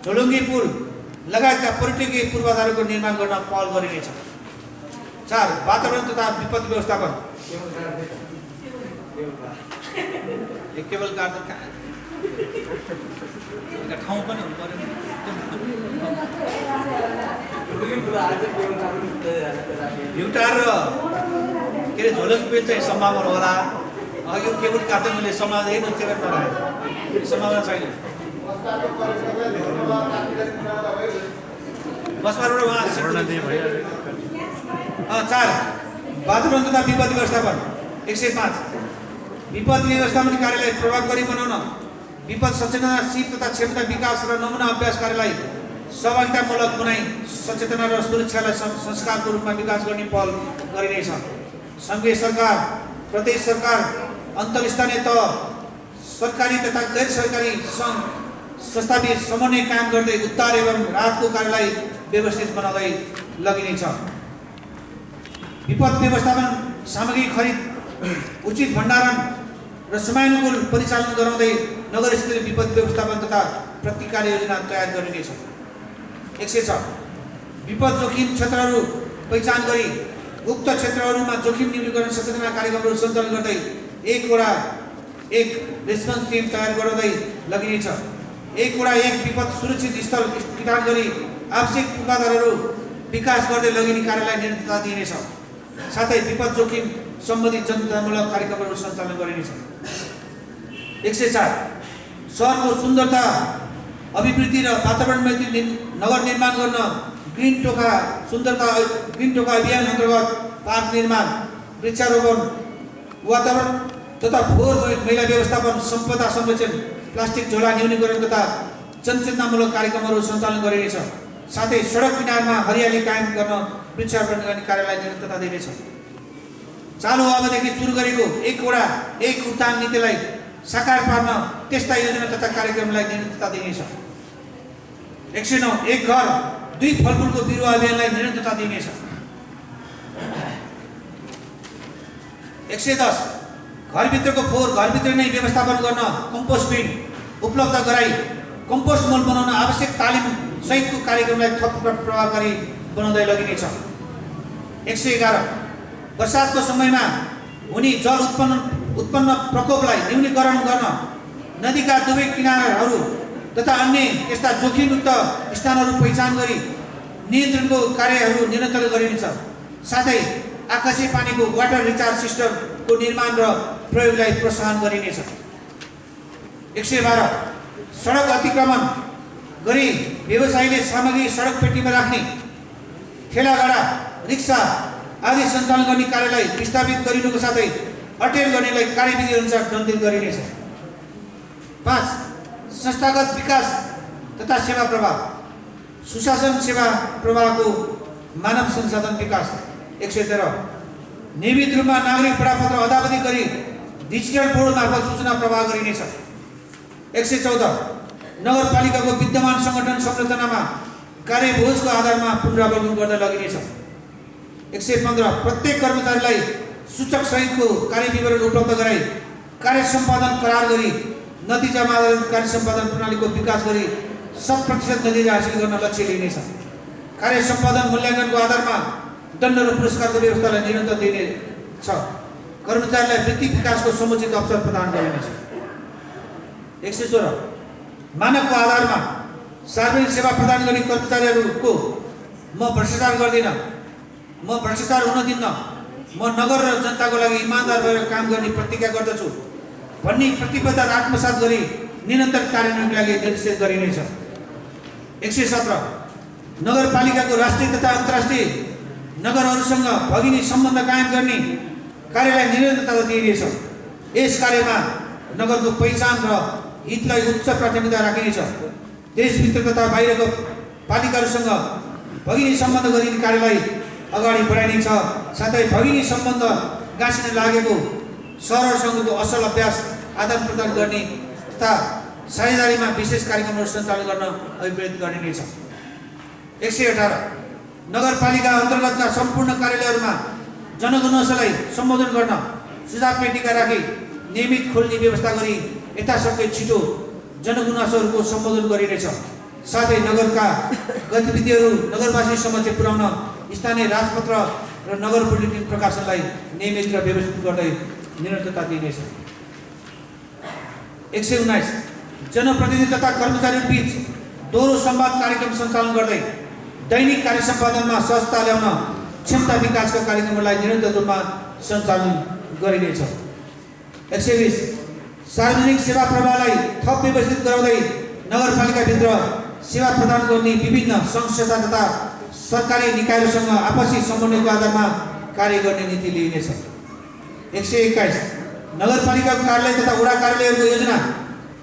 झोलुङ्गे पुल लगायतका पर्यटकीय पूर्वाधारको निर्माण गर्न पहल गरिनेछ। 4 वातावरण तथा विपत्ति व्यवस्थापन। केवल कार ठाउँ पनि हुनु पर्यो। भ्युटार र के अरे झोलुङ्गे पुल चाहिँ सम्भावना होला। यो केबुल कार चाहिँ मैले समाउँदैन, त्यो नराखेँ, सम्भावना छैन। बसपाबाट उहाँ 4 वातावरण तथा विपत्ति व्यवस्थापन। 105 विपत्ति व्यवस्थापन कार्यलाई प्रभावकारी बनाउन विपत्ति सचेतना सिप तथा क्षमता विकास र नमुना अभ्यास कार्यलाई सहभागितामूलक बनाई सचेतना र सुरक्षालाई संस्कारको रूपमा विकास गर्ने पहल गरिनेछ। सङ्घीय सरकार, प्रदेश सरकार, अन्तर्स्थानीय तह, सरकारी तथा गैर सरकारी सङ्घ संस्थाबीच समन्वय कायम गर्दै उद्धार एवं राहतको कार्यलाई व्यवस्थित बनाउँदै लगिनेछ। विपद व्यवस्थापन सामग्री खरिद, उचित भण्डारण र समयानुकूल परिचालन गराउँदै नगर स्तरीय विपद व्यवस्थापन तथा प्रतिकार योजना तयार गरिनेछ। 106 विपद जोखिम क्षेत्रहरू पहिचान गरी उक्त क्षेत्रहरूमा जोखिम न्यूनीकरण सचेतना कार्यक्रमहरू सञ्चालन गर्दै एक रेस्पोन्स टिम तयार गराउँदै लगिनेछ। एक विपद सुरक्षित स्थल ठिकान गरी आवश्यक पूर्वाधारहरू विकास गर्दै लगिने कार्यलाई निरन्तरता दिइनेछ। साथै विपद जोखिम सम्बन्धी जनतामूलक कार्यक्रमहरू सञ्चालन गरिनेछ। 104 सहरको सुन्दरता अभिवृद्धि र वातावरण मैत्री नगर निर्माण गर्न ग्रिन टोखा अभियान अन्तर्गत पार्क निर्माण, वृक्षारोपण, वातावरण तथा फोहोर मैला व्यवस्थापन, सम्पदा संरक्षण, प्लास्टिक झोला न्यूनीकरण तथा जनचेतनामूलक कार्यक्रमहरू सञ्चालन गरिनेछ। साथै सडक किनारमा हरियाली कायम गर्न वृक्षारोपण गर्ने कार्यलाई निरन्तरता दिइनेछ। चालु अवधिदेखि सुरु गरेको एक वडा एक उद्यान नीतिलाई साकार पार्न त्यस्ता योजना तथा कार्यक्रमलाई निरन्तरता दिइनेछ। 109 एक घर दुई फलफुलको बिरुवा अभियानलाई निरन्तरता दिइनेछ। 110 घरभित्रको फोहोर घरभित्र नै व्यवस्थापन गर्न कम्पोस्ट बिन उपलब्ध गराई कम्पोस्ट मल बनाउन आवश्यक तालिम सहितको कार्यक्रमलाई थप प्रभावकारी बनाउँदै लगिनेछ। 111 वर्षातको समयमा हुने जल उत्पन्न प्रकोपलाई न्यूनीकरण गर्न नदीका दुवै किनाराहरू तथा अन्य यस्ता जोखिमयुक्त स्थानहरू पहिचान गरी नियन्त्रणको कार्यहरू निरन्तर गरिनेछ। साथै आकाशे पानीको वाटर रिचार्ज सिस्टमको निर्माण र प्रयोगलाई प्रोत्साहन गरिनेछ। 112 सडक अतिक्रमण गरी व्यवसायीले सामग्री सडक पेटीमा राख्ने, ठेलागाडा, रिक्सा आदि सञ्चालन गर्ने कार्यलाई विस्थापित गरिनुको साथै अटेर गर्नेलाई कार्यविधि अनुसार दण्डित गरिनेछ। 5 संस्थागत विकास तथा सेवा प्रवाह, सुशासन सेवा प्रवाहको मानव संसाधन विकास। 113 नियमित रूपमा नागरिक बडापत्र अदावधि गरी डिजिटल बोर्ड मार्फत सूचना प्रवाह गरिनेछ। 114 नगरपालिकाको विद्यमान सङ्गठन संरचनामा कार्यभोजको आधारमा पुनरावलोकन गर्दै लगिनेछ। 115 प्रत्येक कर्मचारीलाई सूचक सहितको कार्यविवरण उपलब्ध गराई कार्य सम्पादन करार गरी नतिजामा आधारित कार्य सम्पादन प्रणालीको विकास गरी 100% नतिजा हासिल गर्न लक्ष्य लिइनेछ। कार्य सम्पादन मूल्याङ्कनको आधारमा दण्ड र पुरस्कारको व्यवस्थालाई निरन्तर दिइनेछ। कर्मचारीलाई वृत्ति विकासको समुचित अवसर प्रदान गरिनेछ। 116 मानकको आधारमा सार्वजनिक सेवा प्रदान गर्ने कर्मचारीहरूको म भ्रष्टाचार गर्दिनँ, म भ्रष्टाचार हुन दिन्न, म नगर र जनताको लागि इमानदार भएर काम गर्ने प्रतिज्ञा गर्दछु भन्ने प्रतिबद्धता आत्मसात गरी निरन्तर कार्यान्वयनका लागि निर्देशित गरिनेछ। 117 नगरपालिकाको राष्ट्रिय तथा अन्तर्राष्ट्रिय नगरहरूसँग भगिनी सम्बन्ध कायम गर्ने कार्यलाई निरन्तरता दिइनेछ। यस कार्यमा नगरको पहिचान र हितलाई उच्च प्राथमिकता राखिनेछ। देशभित्र तथा बाहिरको पालिकाहरूसँग भगिनी सम्बन्ध गरिने कार्यलाई अगाडि बढाइनेछ। साथै भगिनी सम्बन्ध गाँसिन लागेको सहरहरूसँगको असल अभ्यास आदान प्रदान गर्ने तथा साझेदारीमा विशेष कार्यक्रमहरू सञ्चालन गर्न अभिप्रेरित गरिनेछ। 118 नगरपालिका अन्तर्गतका सम्पूर्ण कार्यालयहरूमा जनगुनासोलाई सम्बोधन गर्न सुझाव पेटिका राखी नियमित खोल्ने व्यवस्था गरी यथाशक्य छिटो जनगुनासोहरूको सम्बोधन गरिनेछ। साथै नगरका गतिविधिहरू नगरवासी समक्ष पुर्याउन स्थानीय राजपत्र र नगर बुलेटिन प्रकाशनलाई नियमित र व्यवस्थित गर्दै निरन्तरता दिइनेछ। 119 जनप्रतिनिधि तथा कर्मचारीहरूबीच दोहोरो संवाद कार्यक्रम सञ्चालन गर्दै दैनिक कार्य सम्पादनमा सहजता ल्याउन क्षमता विकासका कार्यक्रमलाई निरन्तर रूपमा सञ्चालन गरिनेछ। 120 सार्वजनिक सेवा प्रवाहलाई थप व्यवस्थित गराउँदै नगरपालिकाभित्र सेवा प्रदान गर्ने विभिन्न सङ्घ संस्था तथा सरकारी निकायहरूसँग आपसी समन्वयको आधारमा कार्य गर्ने नीति लिइनेछ। 121 नगरपालिकाको कार्यालय तथा वडा कार्यालयहरूको योजना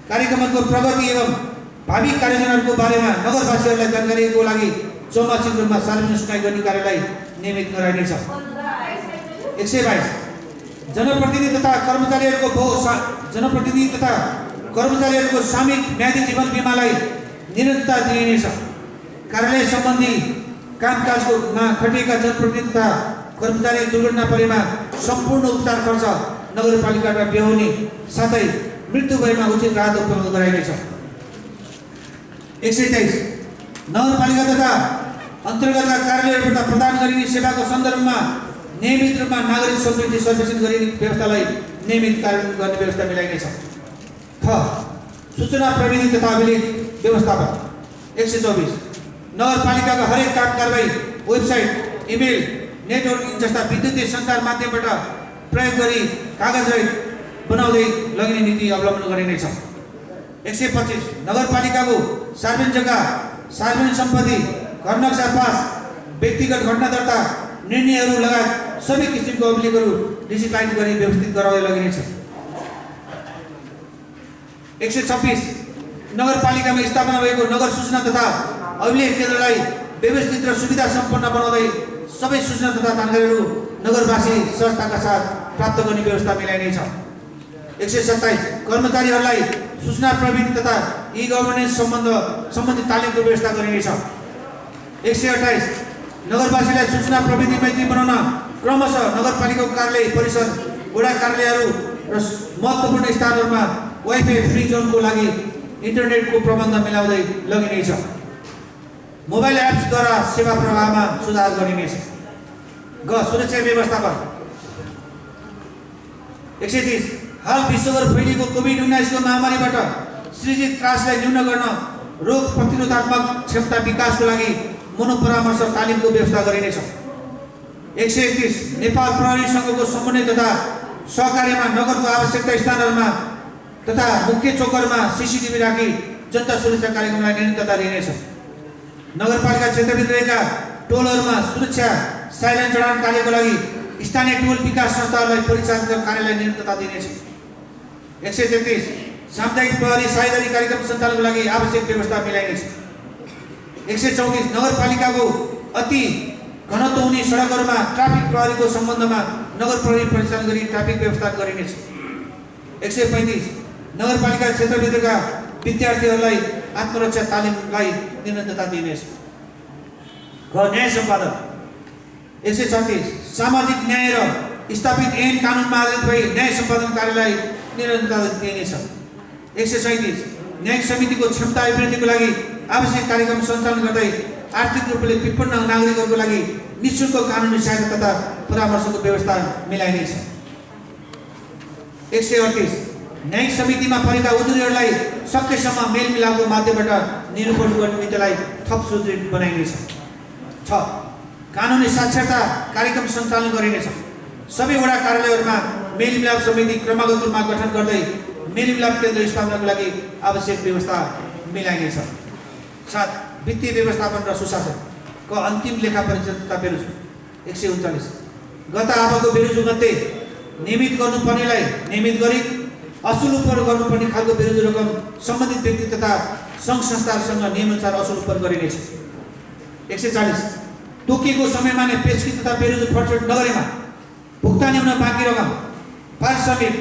कार्यक्रमहरूको प्रगति एवं भावी कार्ययोजनाहरूको बारेमा नगरवासीहरूलाई जानकारीको लागि चौमासिक रूपमा सार्वजनिक सुनाइ गर्ने कार्यलाई नियमित गराइनेछ। 122 जनप्रतिनिधि तथा कर्मचारीहरूको सामूहिक म्यादी जीवन बिमालाई निरन्तरता दिइनेछ। कार्यालय सम्बन्धी कामकाजमा खटिएका जनप्रतिनिधि तथा कर्मचारी दुर्घटना परेमा सम्पूर्ण उपचार खर्च नगरपालिकाबाट बेहोर्ने साथै मृत्यु भएमा उचित राहत उपलब्ध गराइनेछ। 123 नगरपालिका तथा अन्तर्गतका कार्यालयबाट प्रदान गरिने सेवाको सन्दर्भमा नियमित रूपमा नागरिक सम्पत्ति सर्वेक्षण गरिने व्यवस्थालाई नियमित कार्यान्वयन गर्ने व्यवस्था मिलाइनेछ। सूचना प्रविधि तथा अभिलेख व्यवस्थापन। 124 नगरपालिकाका हरेक काम कारबाही वेबसाइट, इमेल, नेटवर्किङ जस्ता विद्युतीय सञ्चार माध्यमबाट प्रयोग गरी कागजरहित बनाउँदै लगिने नीति अवलम्बन गरिनेछ। 125 नगरपालिकाको सार्वजनिक जग्गा, सार्वजनिक सम्पत्ति, घर नक्सा पास, व्यक्तिगत घटना दर्ता निर्णयहरू लगायत सबै किसिमको अभिलेखहरू डिजिटलाइज गरी व्यवस्थित गराउँदै लगिनेछ। 126 नगरपालिकामा स्थापना भएको नगर सूचना तथा अभिलेख केन्द्रलाई व्यवस्थित र सुविधा सम्पन्न बनाउँदै सबै सूचना तथा जानकारीहरू नगरवासी सहजताका साथ प्राप्त गर्ने व्यवस्था मिलाइनेछ। 127 कर्मचारीहरूलाई सूचना प्रविधि तथा ई गभर्नेन्स सम्बन्धित तालिमको व्यवस्था गरिनेछ। 128 नगरवासीलाई सूचना प्रविधि मैत्री बनाउन क्रमशः नगरपालिकाको कार्यालय परिसर, वडा कार्यालयहरू र महत्त्वपूर्ण स्थानहरूमा वाइफाई फ्री जोनको लागि इन्टरनेटको प्रबन्ध मिलाउँदै लगिनेछ। मोबाइल एप्सद्वारा सेवा प्रवाहमा सुधार गरिनेछ। सुरक्षा व्यवस्थापन। 130 हाल विश्वभर फैलिएको कोभिड-19 को महामारीबाट सृजित त्रासलाई न्यून गर्न रोग प्रतिरोधात्मक क्षमता विकासको लागि मनोपरामर्श तालिमको व्यवस्था गरिनेछ। 131 नेपाल प्रहरीसँगको समन्वय तथा सहकार्यमा नगरको आवश्यकता स्थानहरूमा तथा मुख्य चौकहरूमा CCTV राखी जनता सुरक्षा कार्यक्रमलाई निरन्तरता दिइनेछ। नगरपालिका क्षेत्रभित्र रहेका टोलहरूमा सुरक्षा साइलेन्स जडान कार्यको लागि स्थानीय टोल विकास संस्थाहरूलाई परिचालित कार्यलाई निरन्तरता दिइनेछ। 133 सामुदायिक प्रहरी साझेदारी कार्यक्रम सञ्चालनको लागि आवश्यक व्यवस्था मिलाइनेछ। 134 नगरपालिकाको अति घनत्व हुने सडकहरूमा ट्राफिक प्रहरीको सम्बन्धमा नगर प्रहरी परिचालन गरी ट्राफिक व्यवस्था गरिनेछ। 135 नगरपालिका क्षेत्रभित्रका विद्यार्थीहरूलाई आत्मरक्षा तालिमलाई निरन्तरता दिइनेछ। न्याय सम्पादन 136 सामाजिक न्याय र स्थापित ऐन कानुनमा आधारित भई न्याय सम्पादन कार्यलाई निरन्तरता दिइनेछ। 137 न्यायिक समितिको क्षमता अभिवृद्धिको लागि आवश्यक कार्यक्रम सञ्चालन गर्दै आर्थिक रूपले विपन्न नागरिकहरूको लागि निःशुल्क कानुनी सहायता तथा परामर्शको व्यवस्था मिलाइनेछ। 138 न्यायिक समितिमा परेका उजुरीहरूलाई सकेसम्म मेलमिलापको माध्यमबाट निरूपण गर्ने नीतिलाई थप सुदृढ बनाइनेछ। 6 कानुनी साक्षरता कार्यक्रम सञ्चालन गरिनेछ। सबै वडा कार्यालयहरूमा मेलमिलाप समिति क्रमागत रूपमा गठन गर्दै मेलमिलाप केन्द्र स्थापनाको लागि आवश्यक व्यवस्था मिलाइनेछ। 7 वित्तीय व्यवस्थापन र सुशासनको अन्तिम लेखा परीक्षण तथा बेरोजु 139 गत आवाको बेरोजु मध्ये नियमित गर्नुपर्नेलाई नियमित गरी असुल उपर गर्नुपर्ने खालको बेरोजु रकम सम्बन्धित व्यक्ति तथा सङ्घ संस्थाहरूसँग नियमअनुसार असुल उपर गरिनेछ। 140 तोकिएको समयमा नै पेशकी तथा बेरोजु फर्चट नगरेमा भुक्तानी हुन बाँकी रकम पारिश्रमिक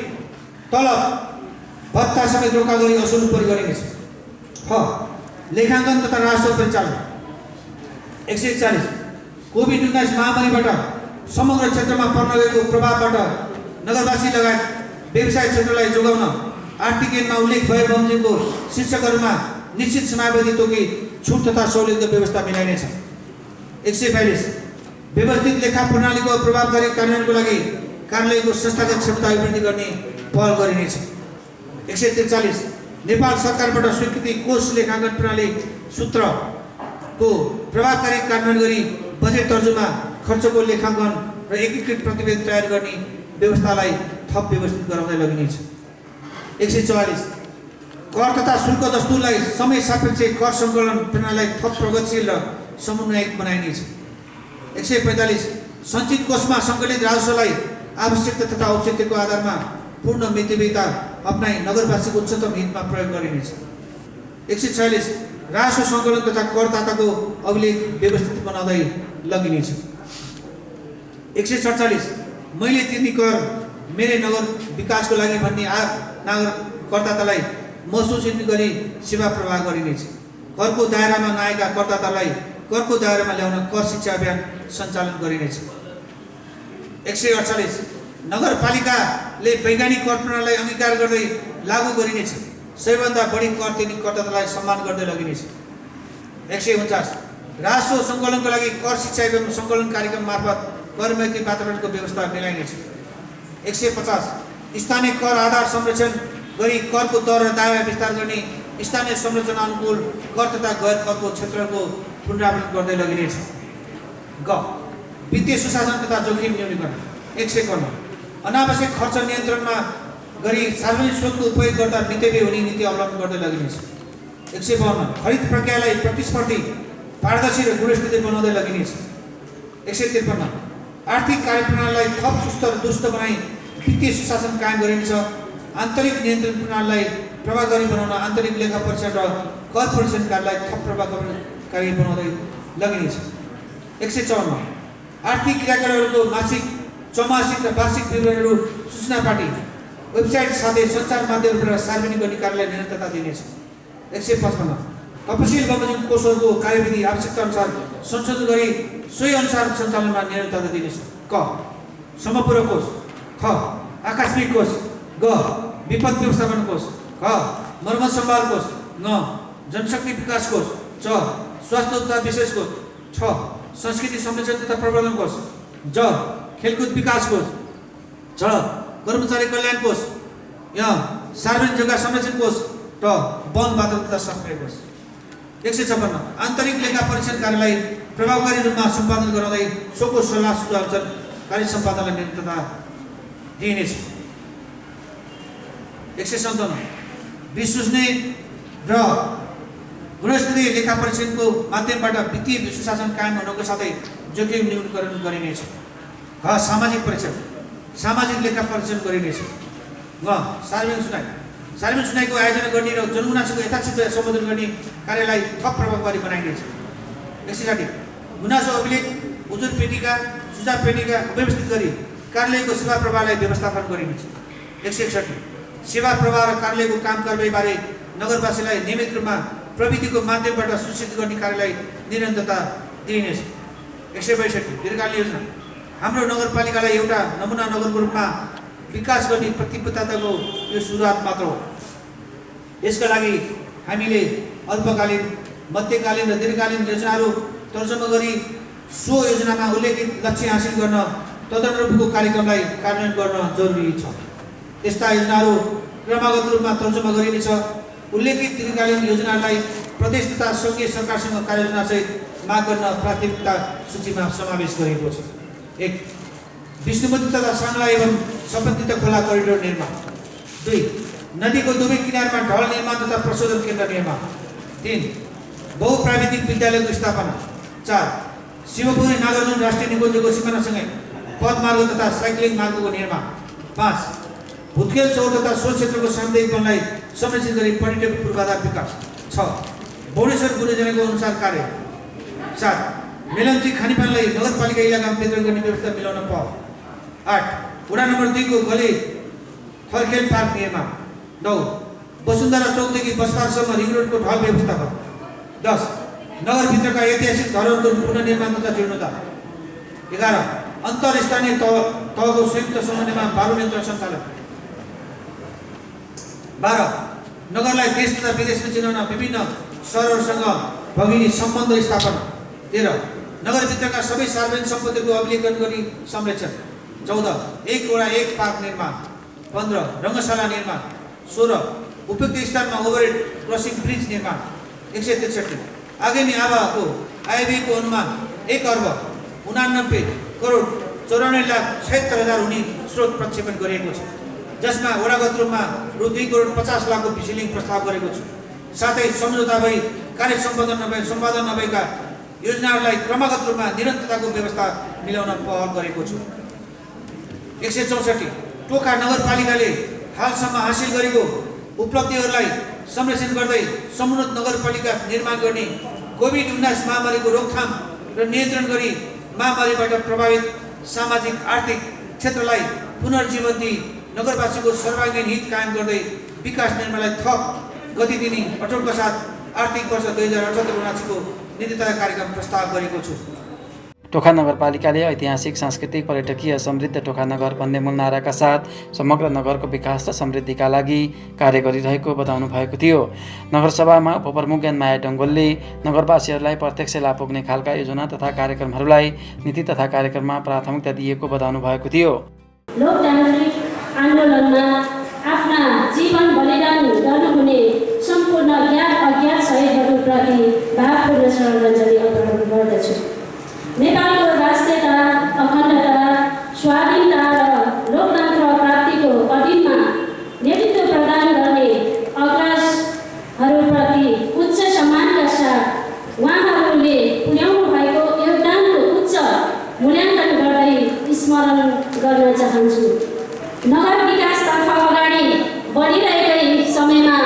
तलब भत्ता समेत रोका गरी असुल उपर गरिनेछ। लेखाङ्कन तथा राजस्व परिचालन 141 कोभिड-19 महामारीबाट समग्र क्षेत्रमा पर्न गएको प्रभावबाट नगरवासी लगायत व्यवसाय क्षेत्रलाई जोगाउन आर्थिक ऐनमा उल्लेख भए बमोजिमको शीर्षकहरूमा निश्चित समयावधि तोकी छुट तथा सहुलियतको व्यवस्था मिलाइनेछ। 142 व्यवस्थित लेखा प्रणालीको प्रभावकारी कार्यान्वयनको लागि कार्यालयको संस्थागत क्षमता अभिवृद्धि गर्ने पहल गरिनेछ। 143 नेपाल सरकारबाट स्वीकृति कोष लेखाङ्कन प्रणाली सूत्रको प्रभावकारी कार्यान्वयन गरी बजेट तर्जुमा खर्चको लेखाङ्कन र एकीकृत प्रतिवेदन तयार गर्ने व्यवस्थालाई थप व्यवस्थित गराउँदै लगिनेछ। 144 कर तथा शुल्क दस्तुरलाई समय सापेक्ष कर सङ्कलन प्रणालीलाई थप प्रगतिशील र समन्वयित बनाइनेछ। 145 सञ्चित कोषमा सङ्कलित राजस्वलाई आवश्यकता तथा औचित्यको आधारमा पूर्ण मितव्ययिता अपनाई नगरवासीको उच्चतम हितमा प्रयोग गरिनेछ। 146 राजस्व सङ्कलन तथा करदाताको अभिलेख व्यवस्थित बनाउँदै लगिनेछ। 147 मैले तिर्ने कर मेरै नगर विकासको लागि भन्ने नागर करदातालाई महसुस गरी सेवा प्रवाह गरिनेछ। करको दायरामा नआएका करदातालाई करको दायरामा ल्याउन कर शिक्षा अभियान सञ्चालन गरिनेछ। 148 नगरपालिकाले वैज्ञानिक कर प्रणालीलाई अंगीकार गर्दै लागू गरिनेछ। सबैभन्दा बढी कर तिर्ने करदातालाई सम्मान गर्दै लगिनेछ। 149 राजस्व सङ्कलनको लागि कर शिक्षा एवं सङ्कलन कार्यक्रम मार्फत करमैत्री वातावरणको व्यवस्था मिलाइनेछ। 150 स्थानीय कर आधार संरक्षण गरी करको दर र दायरा विस्तार गर्ने स्थानीय संरचना अनुकूल कर तथा गैर करको क्षेत्रको पुनरावृत्ति गर्दै लगिनेछ। वित्तीय सुशासन तथा जोखिम न्यूनीकरण 151 अनावश्यक खर्च नियन्त्रणमा गरी सार्वजनिक स्रोतको उपयोग गर्दा मितव्यय हुने नीति अवलम्बन गर्दै लगिनेछ। 152 खरिद प्रक्रियालाई प्रतिस्पर्धी पारदर्शी र गुणस्तरीय बनाउँदै लगिनेछ। 153 आर्थिक कार्यप्रणालीलाई थप सुस्त र दुरुस्त बनाई वित्तीय सुशासन कायम गरिनेछ। आन्तरिक नियन्त्रण प्रणालीलाई प्रभावकारी बनाउन आन्तरिक लेखा परीक्षण र कर परीक्षण कार्यलाई थप प्रभावकारी बनाउँदै लगिनेछ। 154 आर्थिक क्रियाकलापहरूको मासिक चौमासिक र वार्षिक विवरणहरू सूचना पार्टी वेबसाइट साथै सञ्चार माध्यमबाट सार्वजनिक गर्ने कार्यलाई निरन्तरता दिनेछ। 155 तपसिल बमोजिम कोषहरूको कार्यविधि आवश्यकता अनुसार संशोधन गरी सोही अनुसार सञ्चालनमा निरन्तरता दिनेछ। समपूरक कोष आकस्मिक कोष विपद व्यवस्थापन कोष मर्मत सम्भार कोष जनशक्ति विकास कोष स्वास्थ्य तथा विशेष कोष संस्कृति संरक्षण तथा प्रवर्धन कोष खेलकुद विकास कोष कर्मचारी कल्याण कोष सार्वजनिक जग्गा संरक्षण कोष र वनबाट तथा सक्रिय 156 आन्तरिक लेखा परीक्षण कार्यलाई प्रभावकारी रूपमा सम्पादन गराउँदै सोको सल्लाह सुझाव कार्य सम्पादनलाई निरन्तरता दिइनेछ। 157 विश्वसनीय र गुणस्तरीय लेखा परीक्षणको माध्यमबाट वित्तीय विश्वशासन कायम हुनको साथै जोखिम न्यूनीकरण गरिनेछ। सामाजिक परीक्षण सामाजिक लेखा परीक्षण गरिनेछ। सार्वजनिक सुनाइको आयोजना गर्ने र जनगुनासोको यथाचित सम्बोधन गर्ने कार्यलाई थप प्रभावकारी बनाइनेछ। 160 गुनासो अभिलेख उजुर पेटिका सुझाव पेटिका व्यवस्थित गरी कार्यालयको सेवा प्रवाहलाई व्यवस्थापन गरिनेछ। 161 सेवा प्रवाह र कार्यालयको काम कारबाहीबारे नगरवासीलाई नियमित रूपमा प्रविधिको माध्यमबाट सूचित गर्ने कार्यलाई निरन्तरता दिइनेछ। 162 दीर्घकालीन योजना हाम्रो नगरपालिकालाई एउटा नमुना नगरको रूपमा विकास गर्ने प्रतिबद्धताको यो सुरुवात मात्र हो। यसका लागि हामीले अल्पकालीन मध्यकालीन र दीर्घकालीन योजनाहरू तर्जुमा गरी सो योजनामा उल्लेखित लक्ष्य हासिल गर्न तदनुरूपको कार्यक्रमलाई कार्यान्वयन गर्न जरुरी छ। यस्ता योजनाहरू क्रमागत रूपमा तर्जुमा गरिनेछ। उल्लेखित दीर्घकालीन योजनालाई प्रदेश तथा सङ्घीय सरकारसँग कार्ययोजनासहित माग गर्न प्राथमिकता सूचीमा समावेश गरिएको छ। 1 विष्णुमती तथा साङ्ला एवं सपनतीर्थ खोला करिडोर निर्माण। 2 नदीको दुवै किनारमा ढल निर्माण तथा प्रशोधन केन्द्र निर्माण। 3 बहुप्राविधिक विद्यालयको स्थापना। 4 शिवपुरी नागार्जुन राष्ट्रिय निकुञ्जको सिमानासँगै पदमार्ग तथा साइक्लिङ मार्गको निर्माण। 5 भुतखेल चौर तथा सो क्षेत्रको सामुदायिक वनलाई संरक्षित गरी पर्यटक पूर्वाधार विकास। 6 बौडेश्वर गुरुजनको अनुसार कार्य। 7 मेलम्ची खानेपानीलाई नगरपालिका इलाकामा वितरण गर्ने व्यवस्था मिलाउन पहल। 8 वडा नम्बर 2 को गले थरखेल पार्क निर्माण। 9 वसुन्धरा चौकदेखि बसपारसम्म रिङ रोडको ढल व्यवस्थापन। 10 नगरभित्रका ऐतिहासिक धरोहरको पुनर्निर्माण तथा जीर्णोद्धार। 11 अन्तरस्थानीय तहको संयुक्त समन्वयमा बालु नियन्त्रण सञ्चालन। 12 नगरलाई देश तथा विदेशमा चिनाउन विभिन्न सहरहरूसँग भगिनी सम्बन्ध स्थापना। 13 नगरभित्रका सबै सार्वजनिक सम्पत्तिको अभिलेखन गरी संरक्षण। 14 एक वडा एक पार्क निर्माण। 15 रङ्गशाला निर्माण। 16 उपयुक्त स्थानमा ओभरहेड क्रसिङ ब्रिज निर्माण। 163 आगामी आवाको आयव्ययको अनुमान 1,89,94,94,76,000 हुने स्रोत प्रक्षेपण गरिएको छ, जसमा वडागत रूपमा रु 2,50,00,000 को विशिलिङ प्रस्ताव गरेको छु। साथै सम्झौता भई कार्य सम्पादन नभएका योजनाहरूलाई क्रमागत रूपमा निरन्तरताको व्यवस्था मिलाउन पहल गरेको छु। 164 टोखा नगरपालिकाले हालसम्म हासिल गरेको उपलब्धिहरूलाई संरक्षण गर्दै समुन्नत नगरपालिका निर्माण गर्ने, कोभिड-19 महामारीको रोकथाम र नियन्त्रण गरी महामारीबाट प्रभावित सामाजिक आर्थिक क्षेत्रलाई पुनर्जीवन दिई नगरवासीको सर्वाङ्गीण हित कायम गर्दै विकास निर्माणलाई थप गति दिने अटोटका साथ आर्थिक वर्ष 2078-79 को नीतितथा कार्यक्रम प्रस्ताव गरेको छु। टोखा नगरपालिकाले ऐतिहासिक सांस्कृतिक पर्यटकीय समृद्ध टोखा नगर भन्ने मूल नाराका साथ समग्र नगरको विकास र समृद्धिका लागि कार्य गरिरहेको बताउनु भएको थियो। नगरसभामा उपप्रमुख ज्ञानमाया डङ्गोलले नगरवासीहरूलाई प्रत्यक्ष लाभ पुग्ने खालका योजना तथा कार्यक्रमहरूलाई नीति तथा कार्यक्रममा प्राथमिकता दिएको बताउनु भएको थियो। लोकतान्त्रिक आन्दोलनमा आफ्ना जीवन बलिदान गर्नुहुने सम्पूर्ण ज्ञात अज्ञात शहीदहरूप्रति भावपूर्ण श्रद्धाञ्जली अर्पण गर्दछु। नेपालको राष्ट्रियता, अखण्डता, स्वाधीनता र लोकतन्त्र प्राप्तिको अधीनमा नेतृत्व प्रदान गर्ने अग्रजहरूप्रति उच्च सम्मानका साथ उहाँहरूले पुर्याउनु भएको योगदानको उच्च मूल्याङ्कन गर्दै स्मरण गर्न चाहन्छु। नगर विकासतर्फ अगाडि बढिरहेकै समयमा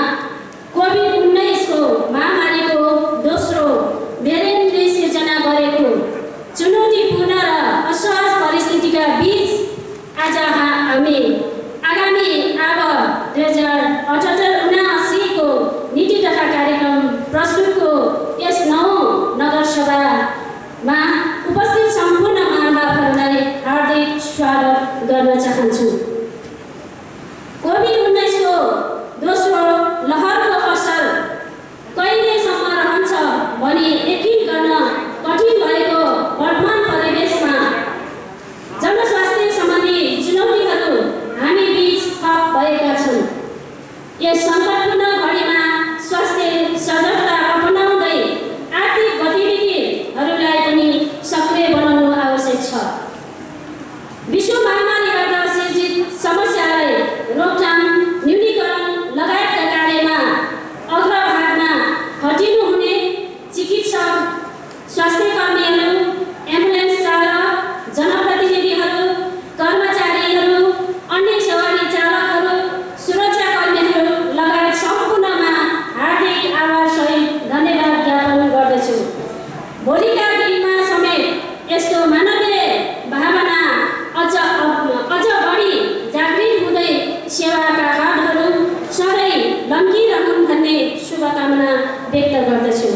व्यक्त गर्दछु।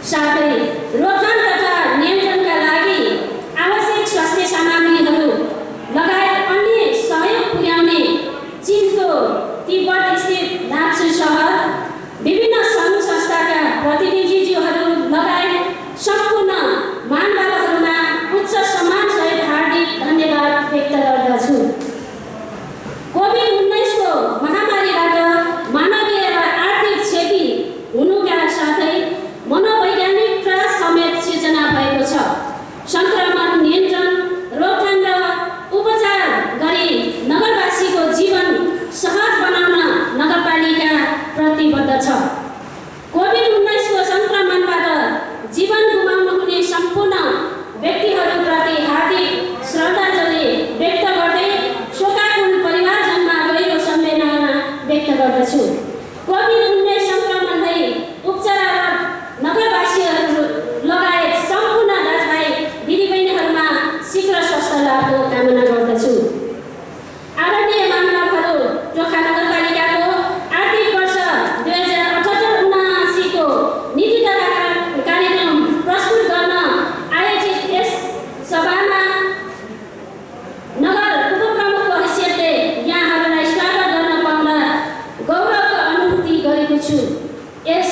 साथै रोकथाम तथा नियन्त्रणका लागि आवश्यक स्वास्थ्य सामग्रीहरू लगायत अन्य सहयोग पुर्याउने चीनको तिब्बत स्थित नाप्सु सहर, विभिन्न सङ्घ संस्थाका प्रतिनिधिज्यूहरू लगायत सम्पूर्ण मानवहरूमा उच्च सम्मान सहित हार्दिक धन्यवाद व्यक्त गर्दछु। कोभिड-19 को महामारीबाट मानवीय र आर्थिक क्षति हुनुका साथै मनोवैज्ञानिक त्रास समेत सिर्जना भएको छ। सङ्क्रमण नियन्त्रण, रोकथाम र उपचार गरी नगरवासीको जीवन सहज बनाउन नगरपालिका प्रतिबद्ध छ। कोभिड-19 को सङ्क्रमणबाट जीवन गुमाउनु हुने सम्पूर्ण व्यक्तिहरूप्रति हार्दिक श्रद्धाञ्जली व्यक्त गर्दै शोकाकुल परिवारजनमा गहिरो संवेदना व्यक्त गर्दछु। कोभिड-19 सङ्क्रमणलाई उपचाररत नगरवासीहरू लगायत सम्पूर्ण दाजुभाइ दिदीबहिनीहरूमा शीघ्र स्वास्थ्य लाभको कामना गर्दछु। आदरणीय महानुभावहरू, टोखा नगरपालिकाको आर्थिक वर्ष 2078-79 को नीति तथा कार्यक्रम प्रस्तुत गर्न आयोजित यस सभामा नगर उपप्रमुखको हैसियतले यहाँहरूलाई स्वागत गर्न पाउँदा गौरवको अनुभूति गरेको छु। यस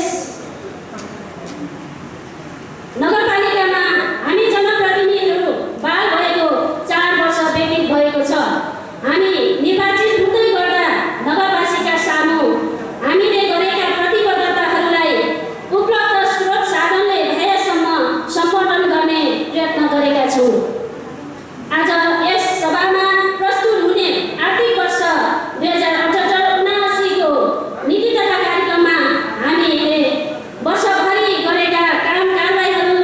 नगरपालिकामा हामी जनप्रतिनिधिहरू बाल भएको 4 वर्ष व्यतीत भएको छ। हामी निर्वाचित हुँदै गर्दा नगरवासीका सामु हामीले गरेका प्रतिबद्धताहरूलाई उपलब्ध स्रोत साधनले भएसम्म सम्पादन गर्ने प्रयत्न गरेका छौँ। आज यस सभामा प्रस्तुत हुने आर्थिक वर्ष 2078-79 को नीति तथा कार्यक्रममा हामीले वर्षभरि गरेका काम कारबाहीहरू,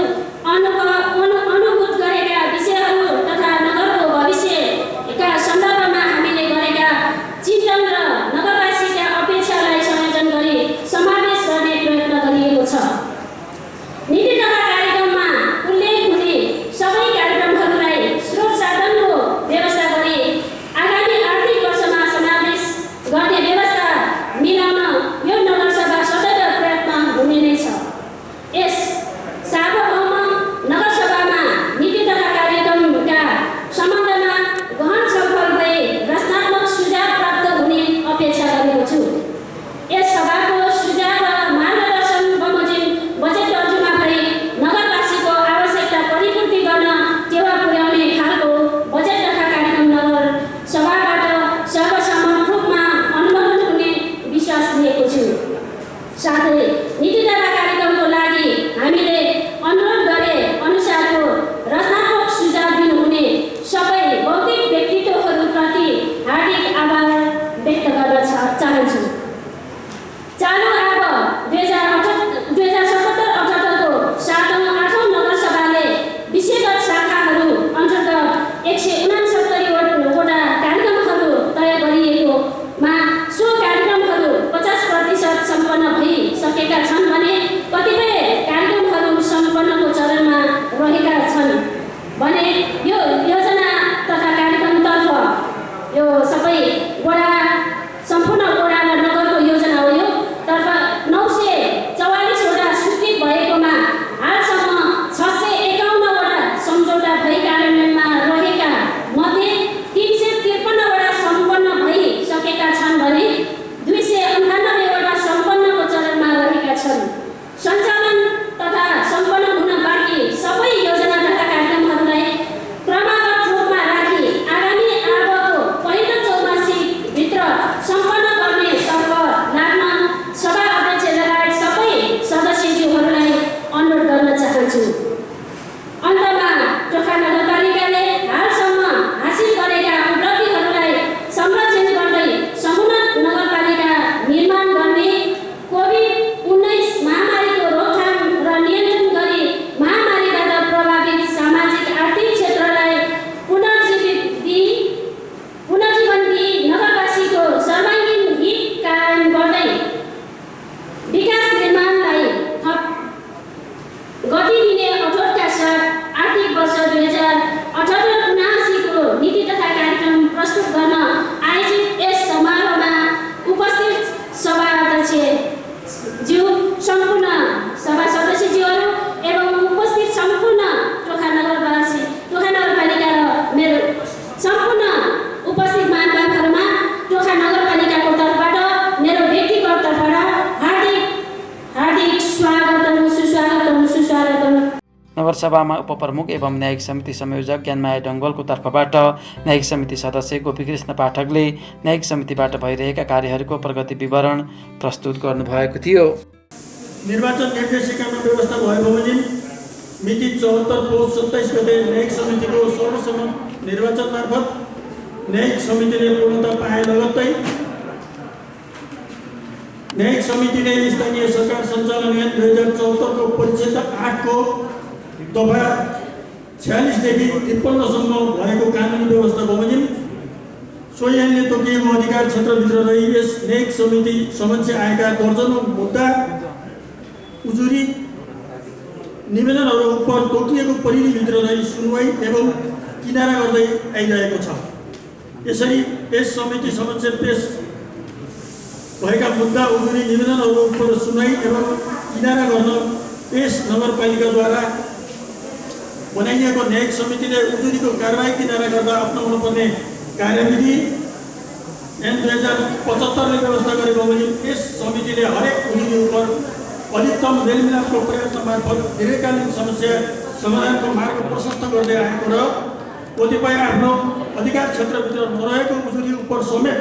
अनुभूत गरेका विषयहरू तथा नगरको भविष्यका सन्दर्भमा हामीले गरेका चिन्तन र नगरवासीका अपेक्षालाई संयोजन गरी समावेश गर्ने प्रयत्न गरिएको छ। नीति तथा कार्यक्रममा उल्लेख हुने सबै कार्यक्रमहरूलाई स्रोत साधनको व्यवस्था गरी आगामी आर्थिक वर्षमा समावेश गर्ने व्यवस्था मिलाउन यो नगरसभा सदैव प्रयत्न हुने नै छ। यस सार्वभौम नगरसभामा नीति तथा कार्यक्रमका सम्बन्धमा गहन छलफल भई रचनात्मक सुझाव प्राप्त हुने अपेक्षा गरेको छु। यस सभाको सुझाव र मार्गदर्शन बमोजिम बजेट तर्जुमा भई नगरवासीको आवश्यकता परिपूर्ति गर्न टेवा पुर्याउने खालको बजेट तथा कार्यक्रम नगर सभाबाट सर्वसम्मत रूपमा अनुमोदन हुने विश्वास लिएको छु। साथै नीति तथा कार्यक्रमको लागि हामीले अनुरोध गरे अनुसारको रचनात्मक सुझाव दिनुहुने सबै बौद्धिक व्यक्तित्वहरूप्रति हार्दिक आभार व्यक्त गर्न चाहन्छु। चालु अब 2077-78 को 7औं-8औं नगरसभाले विषयगत शाखाहरू अन्तर्गत 169 वटा कार्यक्रमहरू तय गरिएकोमा सो कार्यक्रमहरू 50% सम्पन्न भइसकेका छन् भने नगरसभामा उपप्रमुख एवं न्यायिक समिति संयोजक ज्ञानमाया डङ्गोलको तर्फबाट न्यायिक समिति सदस्य गोपीकृष्ण पाठकले न्यायिक समितिबाट भइरहेका कार्यहरूको प्रगति विवरण प्रस्तुत गर्नुभएको थियो। निर्वाचन निर्देशिकामा व्यवस्था भए बमोजिम मिति 74 पौष 27 गते न्यायिक समितिको सर्वसम्मत निर्वाचन मार्फत न्यायिक समितिले पूर्णता पाए लगत्तै न्यायिक समितिले स्थानीय सरकार सञ्चालन ऐन 2074 को परिच्छेद 8 को दफा 46 देखि 53 सम्म भएको कानुनी व्यवस्था बमोजिम सोही ऐनले तोकिएको अधिकार क्षेत्रभित्र रही यस न्यायिक समिति समक्ष आएका दर्जनौं मुद्दा उजुरी निवेदनहरू उप तोकिएको परिधिभित्र रही सुनवाई एवं किनारा गर्दै आइरहेको छ। यसरी यस समिति समक्ष पेश भएका मुद्दा उजुरी निवेदनहरू उप सुनवाई एवं किनारा गर्न यस नगरपालिकाद्वारा बनाइएको न्यायिक समितिले उजुरीको कारबाही किनारा गर्दा अपनाउनु पर्ने कार्यविधि ऐन 2075 ले व्यवस्था गरेको बमोजिम यस समितिले हरेक उजुरी उप अधिकतम मेलमिलापको प्रयत्न मार्फत दीर्घकालीन समस्या समाधानको मार्ग प्रशस्त गर्दै आएको र कतिपय आफ्नो अधिकार क्षेत्रभित्र नरहेको उजुरी उप समेत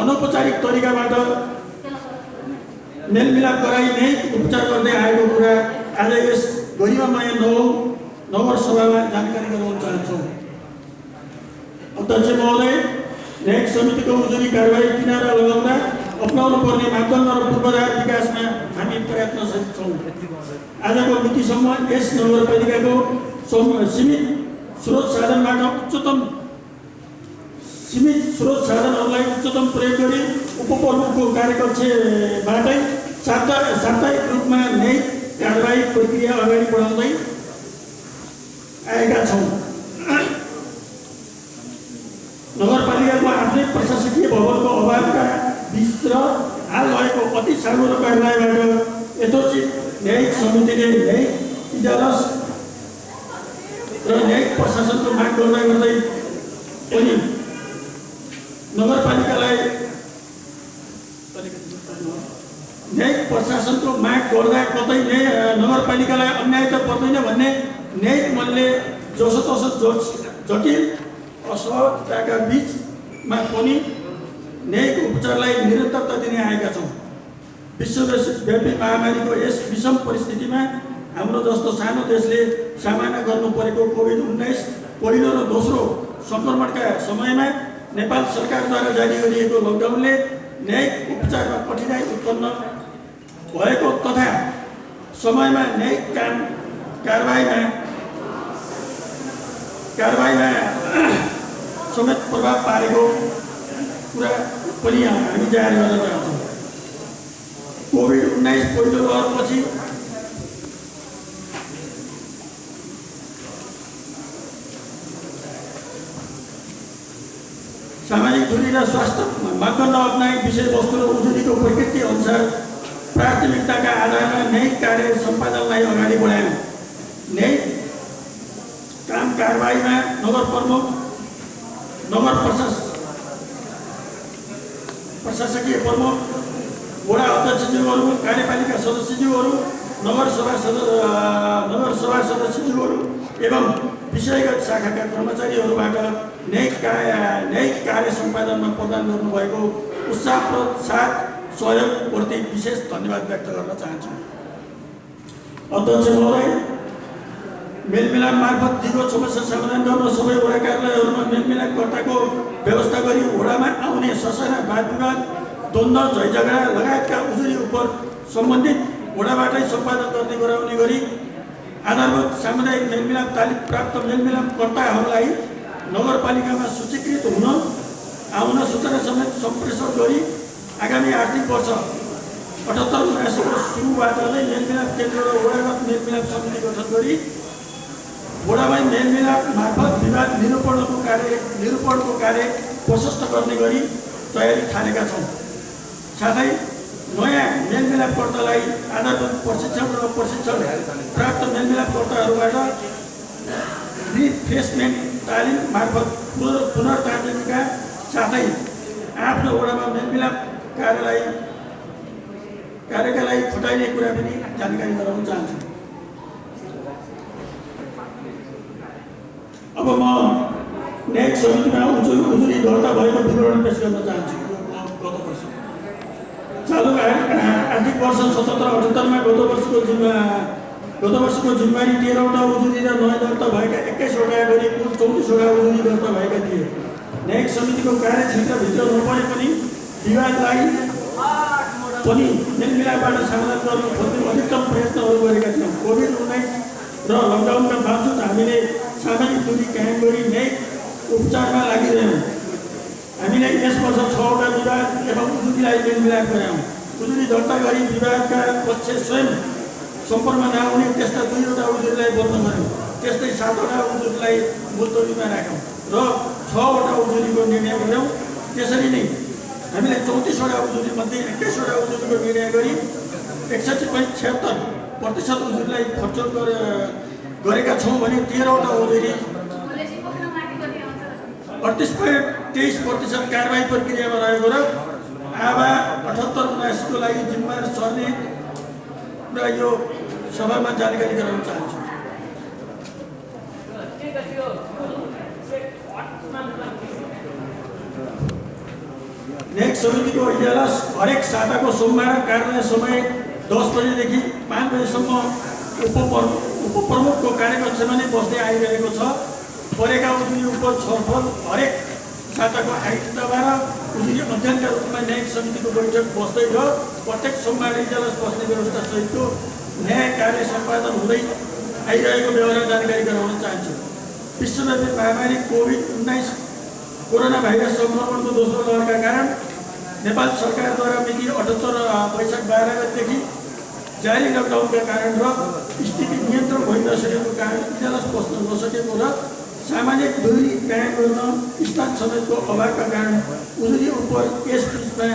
अनौपचारिक तरिकाबाट मेलमिलाप गराई न्यायिक उपचार गर्दै आएको कुरा आज यस गरिमामय नगरसभामा जानकारी गराउन चाहन्छौँ। अध्यक्ष महोदय, न्यायिक समितिको उजुरी कारबाही किनारा लगाउँदा अपनाउनु पर्ने मापदण्ड र पूर्वाधार विकासमा हामी प्रयत्नशील छौँ। आजको मितिसम्म यस नगरपालिकाको सीमित स्रोत साधनहरूलाई उच्चतम प्रयोग गरी उपप्रमुखको कार्यकक्षबाटै साप्ताहिक रूपमा न्यायिक कारबाही प्रक्रिया अगाडि बढाउँदै आएका छौँ। नगरपालिकाको आफ्नै प्रशासकीय भवनको अभावका बीच र हाल भएको अति सानो कार्यालयबाट यथोचित न्यायिक समितिले न्यायिक इजलास र न्यायिक प्रशासनको माग गर्दै गर्दै पनि नगरपालिकालाई न्यायिक प्रशासनको माग गर्दा कतै नगरपालिकालाई अन्याय त पर्दैन भन्ने न्यायिक मनले जसोतसो जटिल असहजताका बीचमा पनि न्यायिक उपचारलाई निरन्तरता दिने आएका छौँ। विश्वव्यापी महामारीको यस विषम परिस्थितिमा हाम्रो जस्तो सानो देशले सामना गर्नु परेको कोभिड-19 पहिलो र दोस्रो सङ्क्रमणका समयमा नेपाल सरकारद्वारा जारी गरिएको लकडाउनले न्यायिक उपचारमा कठिनाइ उत्पन्न भएको तथा समयमा न्यायिक कारबाहीमा समेत प्रभाव पारेको कुरा पनि हामी जाहेर गर्न चाहन्छौँ। कोभिड-19 पहिलो लहरपछि सामाजिक दूरी र स्वास्थ्य मापदण्ड अपनाई विषयवस्तु र उजुरीको प्रकृति अनुसार प्राथमिकताका आधारमा न्यायिक कार्य सम्पादनलाई अगाडि बढायौँ। न्यायिक काम कारबाहीमा नगर प्रमुख, नगर प्रशासकीय प्रमुख, वडा अध्यक्षज्यूहरू, कार्यपालिका सदस्यज्यूहरू, नगरसभा सदस्यज्यूहरू एवं विषयगत शाखाका कर्मचारीहरूबाट न्यायिक कार्य सम्पादनमा प्रदान गर्नुभएको उत्साहप्रद साथ सहयोगप्रति विशेष धन्यवाद व्यक्त गर्न चाहन्छु। अध्यक्ष महोदय, मेलमिलाप मार्फत दिगो समस्या समाधान गर्न सबै वडा कार्यालयहरूमा मेलमिलापकर्ताको व्यवस्था गरी वडामा आउने ससाना वाद विवाद, द्वन्द्व, झैझगडा लगायतका उजुरी उप सम्बन्धित वडाबाटै सम्पादन गर्ने गराउने गरी आधारभूत सामुदायिक मेलमिलाप तालिम प्राप्त मेलमिलापकर्ताहरूलाई नगरपालिकामा सूचीकृत हुन आउन सूचना समेत सम्प्रेषण गरी आगामी आर्थिक वर्ष 78-79 को सुरुबाट नै मेलमिलाप केन्द्र र वडागत मेलमिलाप समिति गठन गरी वडामा मेलमिलाप मार्फत विवाद निरूपणको कार्य प्रशस्त गर्ने गरी तयारी थालेका छौँ। साथै नयाँ मेलमिलापकर्तालाई आधारभूत प्रशिक्षण र प्रशिक्षण प्राप्त मेलमिलापकर्ताहरूबाट रिफ्रेसमेन्ट तालिम मार्फत पुनर्तालिमका साथै आफ्नो वडामा मेलमिलाप कार्यका लागि खटाइने कुरा पनि जानकारी गराउन चाहन्छु। अब म न्यायिक समितिमा उजुरी दर्ता भएको विवरण पेश गर्न चाहन्छु। गत वर्ष चालु आर्थिक वर्ष 77-78 गत वर्षको जिम्मेवारी 13वटा उजुरी र नयाँ दर्ता भएका 21वटा गरी कुल 34वटा उजुरी दर्ता भएका थिए। न्यायिक समितिको कार्यक्षेत्रभित्र नपरे पनि विवादलाई पनि मेलमिलापबाट समाधान गर्न खोज्ने अधिकतम प्रयत्नहरू गरेका थियौँ। कोभिड-19 र लकडाउनका बावजुद हामीले सामाजिक दूरी कायम गरी न्यायिक उपचारमा लागिरहेनौँ। हामीले यस वर्ष 6वटा विवाद एवं उजुरीलाई मेलमिलाप गरायौँ। उजुरी दर्ता गरी विवादका पक्ष स्वयं सम्पर्कमा नआउने त्यस्ता 2वटा उजुरीलाई बन्द गऱ्यौँ। त्यस्तै 7वटा उजुरीलाई मुलतवीमा राख्यौँ र 6वटा उजुरीको निर्णय गऱ्यौँ। त्यसरी नै हामीले 34वटा उजुरीमध्ये 21वटा उजुरीको निर्णय गरी 61.76% उजुरीलाई फर्चौट गरेका छौँ भने 13वटा उजुरी 38.23% कारबाही प्रक्रियामा रहेको र आवा 78-79 को लागि जिम्मेवार सर्ने र यो सभामा जानकारी गराउन चाहन्छु। न्यायिक समितिको इजलास हरेक साताको सोमबार कार्यालय समय 10 बजेदेखि 5 बजेसम्म उपप्रमुखको कार्यकक्षमा नै बस्दै आइरहेको छ। परेका उजुरी उप छलफल हरेक साताको आइतबार उजुरी अध्ययनका रूपमा न्यायिक समितिको बैठक बस्दै र प्रत्येक सोमबार इजलास बस्ने व्यवस्था सहितको न्याय कार्य सम्पादन हुँदै आइरहेको व्यवहार जानकारी गराउन चाहन्छु। विश्वव्यापी महामारी कोभिड-19 कोरोना भाइरस सङ्क्रमणको दोस्रो लहरका कारण नेपाल सरकारद्वारा मिति 78 वैशाख 12 गतेदेखि जारी लकडाउनका कारण र स्थिति नियन्त्रण भइ नसकेको कारण इजलास बस्न नसकेको र सामाजिक दूरी कायम गर्न स्थान समेतको अभावका कारण उजुरी उप यस बिचमा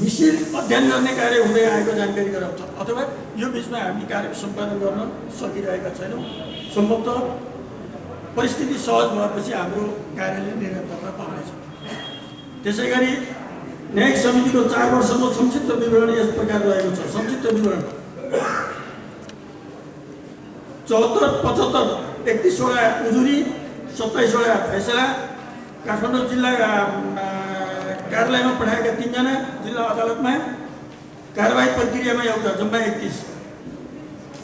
मिसिल अध्ययन गर्ने कार्य हुँदै आएको जानकारी गराउँछ। अथवा यो बिचमा हामी कार्य सम्पादन गर्न सकिरहेका छैनौँ। सम्भवतः परिस्थिति सहज भएपछि हाम्रो कार्यालय निरन्तरता पाउनेछ। त्यसै गरी न्यायिक समितिको 4 वर्षको संक्षिप्त विवरण यस प्रकार रहेको छ। संक्षिप्त विवरण 74-75 31वटा उजुरी 27वटा फैसला काठमाडौँ जिल्ला कार्यालयमा पठाएका 3 जना जिल्ला अदालतमा कारबाही प्रक्रियामा एउटा जम्मा 31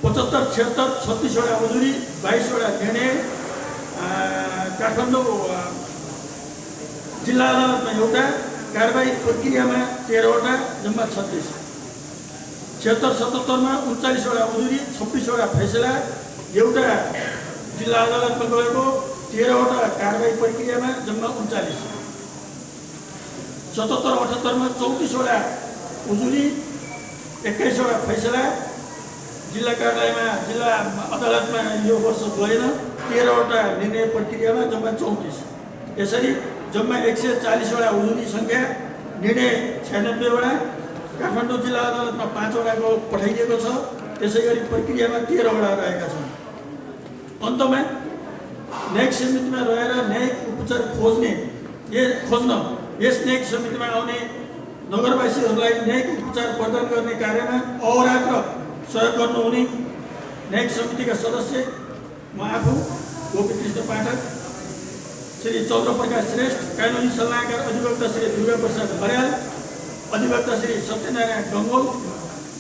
75-76 36वटा उजुरी 22वटा निर्णय काठमाडौँ जिल्ला अदालतमा एउटा कारबाही प्रक्रियामा 13वटा जम्मा 36 76-77 मा 39वटा उजुरी 26वटा फैसला एउटा जिल्ला अदालतमा गएको 13वटा कारबाही प्रक्रियामा जम्मा 39 77-78 मा 34वटा उजुरी 21वटा फैसला जिल्ला कार्यालयमा जिल्ला अदालतमा यो वर्ष गएन 13वटा निर्णय प्रक्रियामा जम्मा 34। यसरी जम्मा 140वटा उजुरी सङ्ख्या निर्णय 96वटा काठमाडौँ जिल्ला अदालतमा 5वटाको पठाइएको छ। त्यसै गरी प्रक्रियामा 13वटा रहेका छन्। अन्तमा न्यायिक समितिमा रहेर न्यायिक उपचार खोज्न यस न्यायिक समितिमा आउने नगरवासीहरूलाई न्यायिक उपचार प्रदान गर्ने कार्यमा अहोरात्र सहयोग गर्नुहुने न्यायिक समितिका सदस्य म आफू गोपीकृष्ण पाठक, श्री चन्द्रप्रकाश श्रेष्ठ, कानुनी सल्लाहकार अधिवक्ता श्री दुर्गा प्रसाद बर्याल, अधिवक्ता श्री सत्यनारायण गङ्गोल,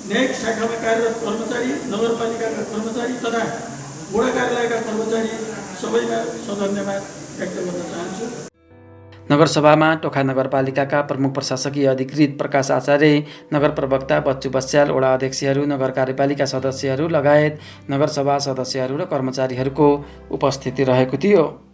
न्यायिक शाखामा कार्यरत कर्मचारी, नगरपालिकाका कर्मचारी तथा वडा कार्यालयका कर्मचारी सबैमा सधन्यवाद व्यक्त गर्न चाहन्छु। नगरसभामा टोखा नगरपालिकाका प्रमुख प्रशासकीय अधिकृत प्रकाश आचार्य, नगर प्रवक्ता बच्चु बस्याल, वडा अध्यक्षहरू, नगर कार्यपालिका सदस्यहरू लगायत नगरसभा सदस्यहरू र कर्मचारीहरूको उपस्थिति रहेको थियो।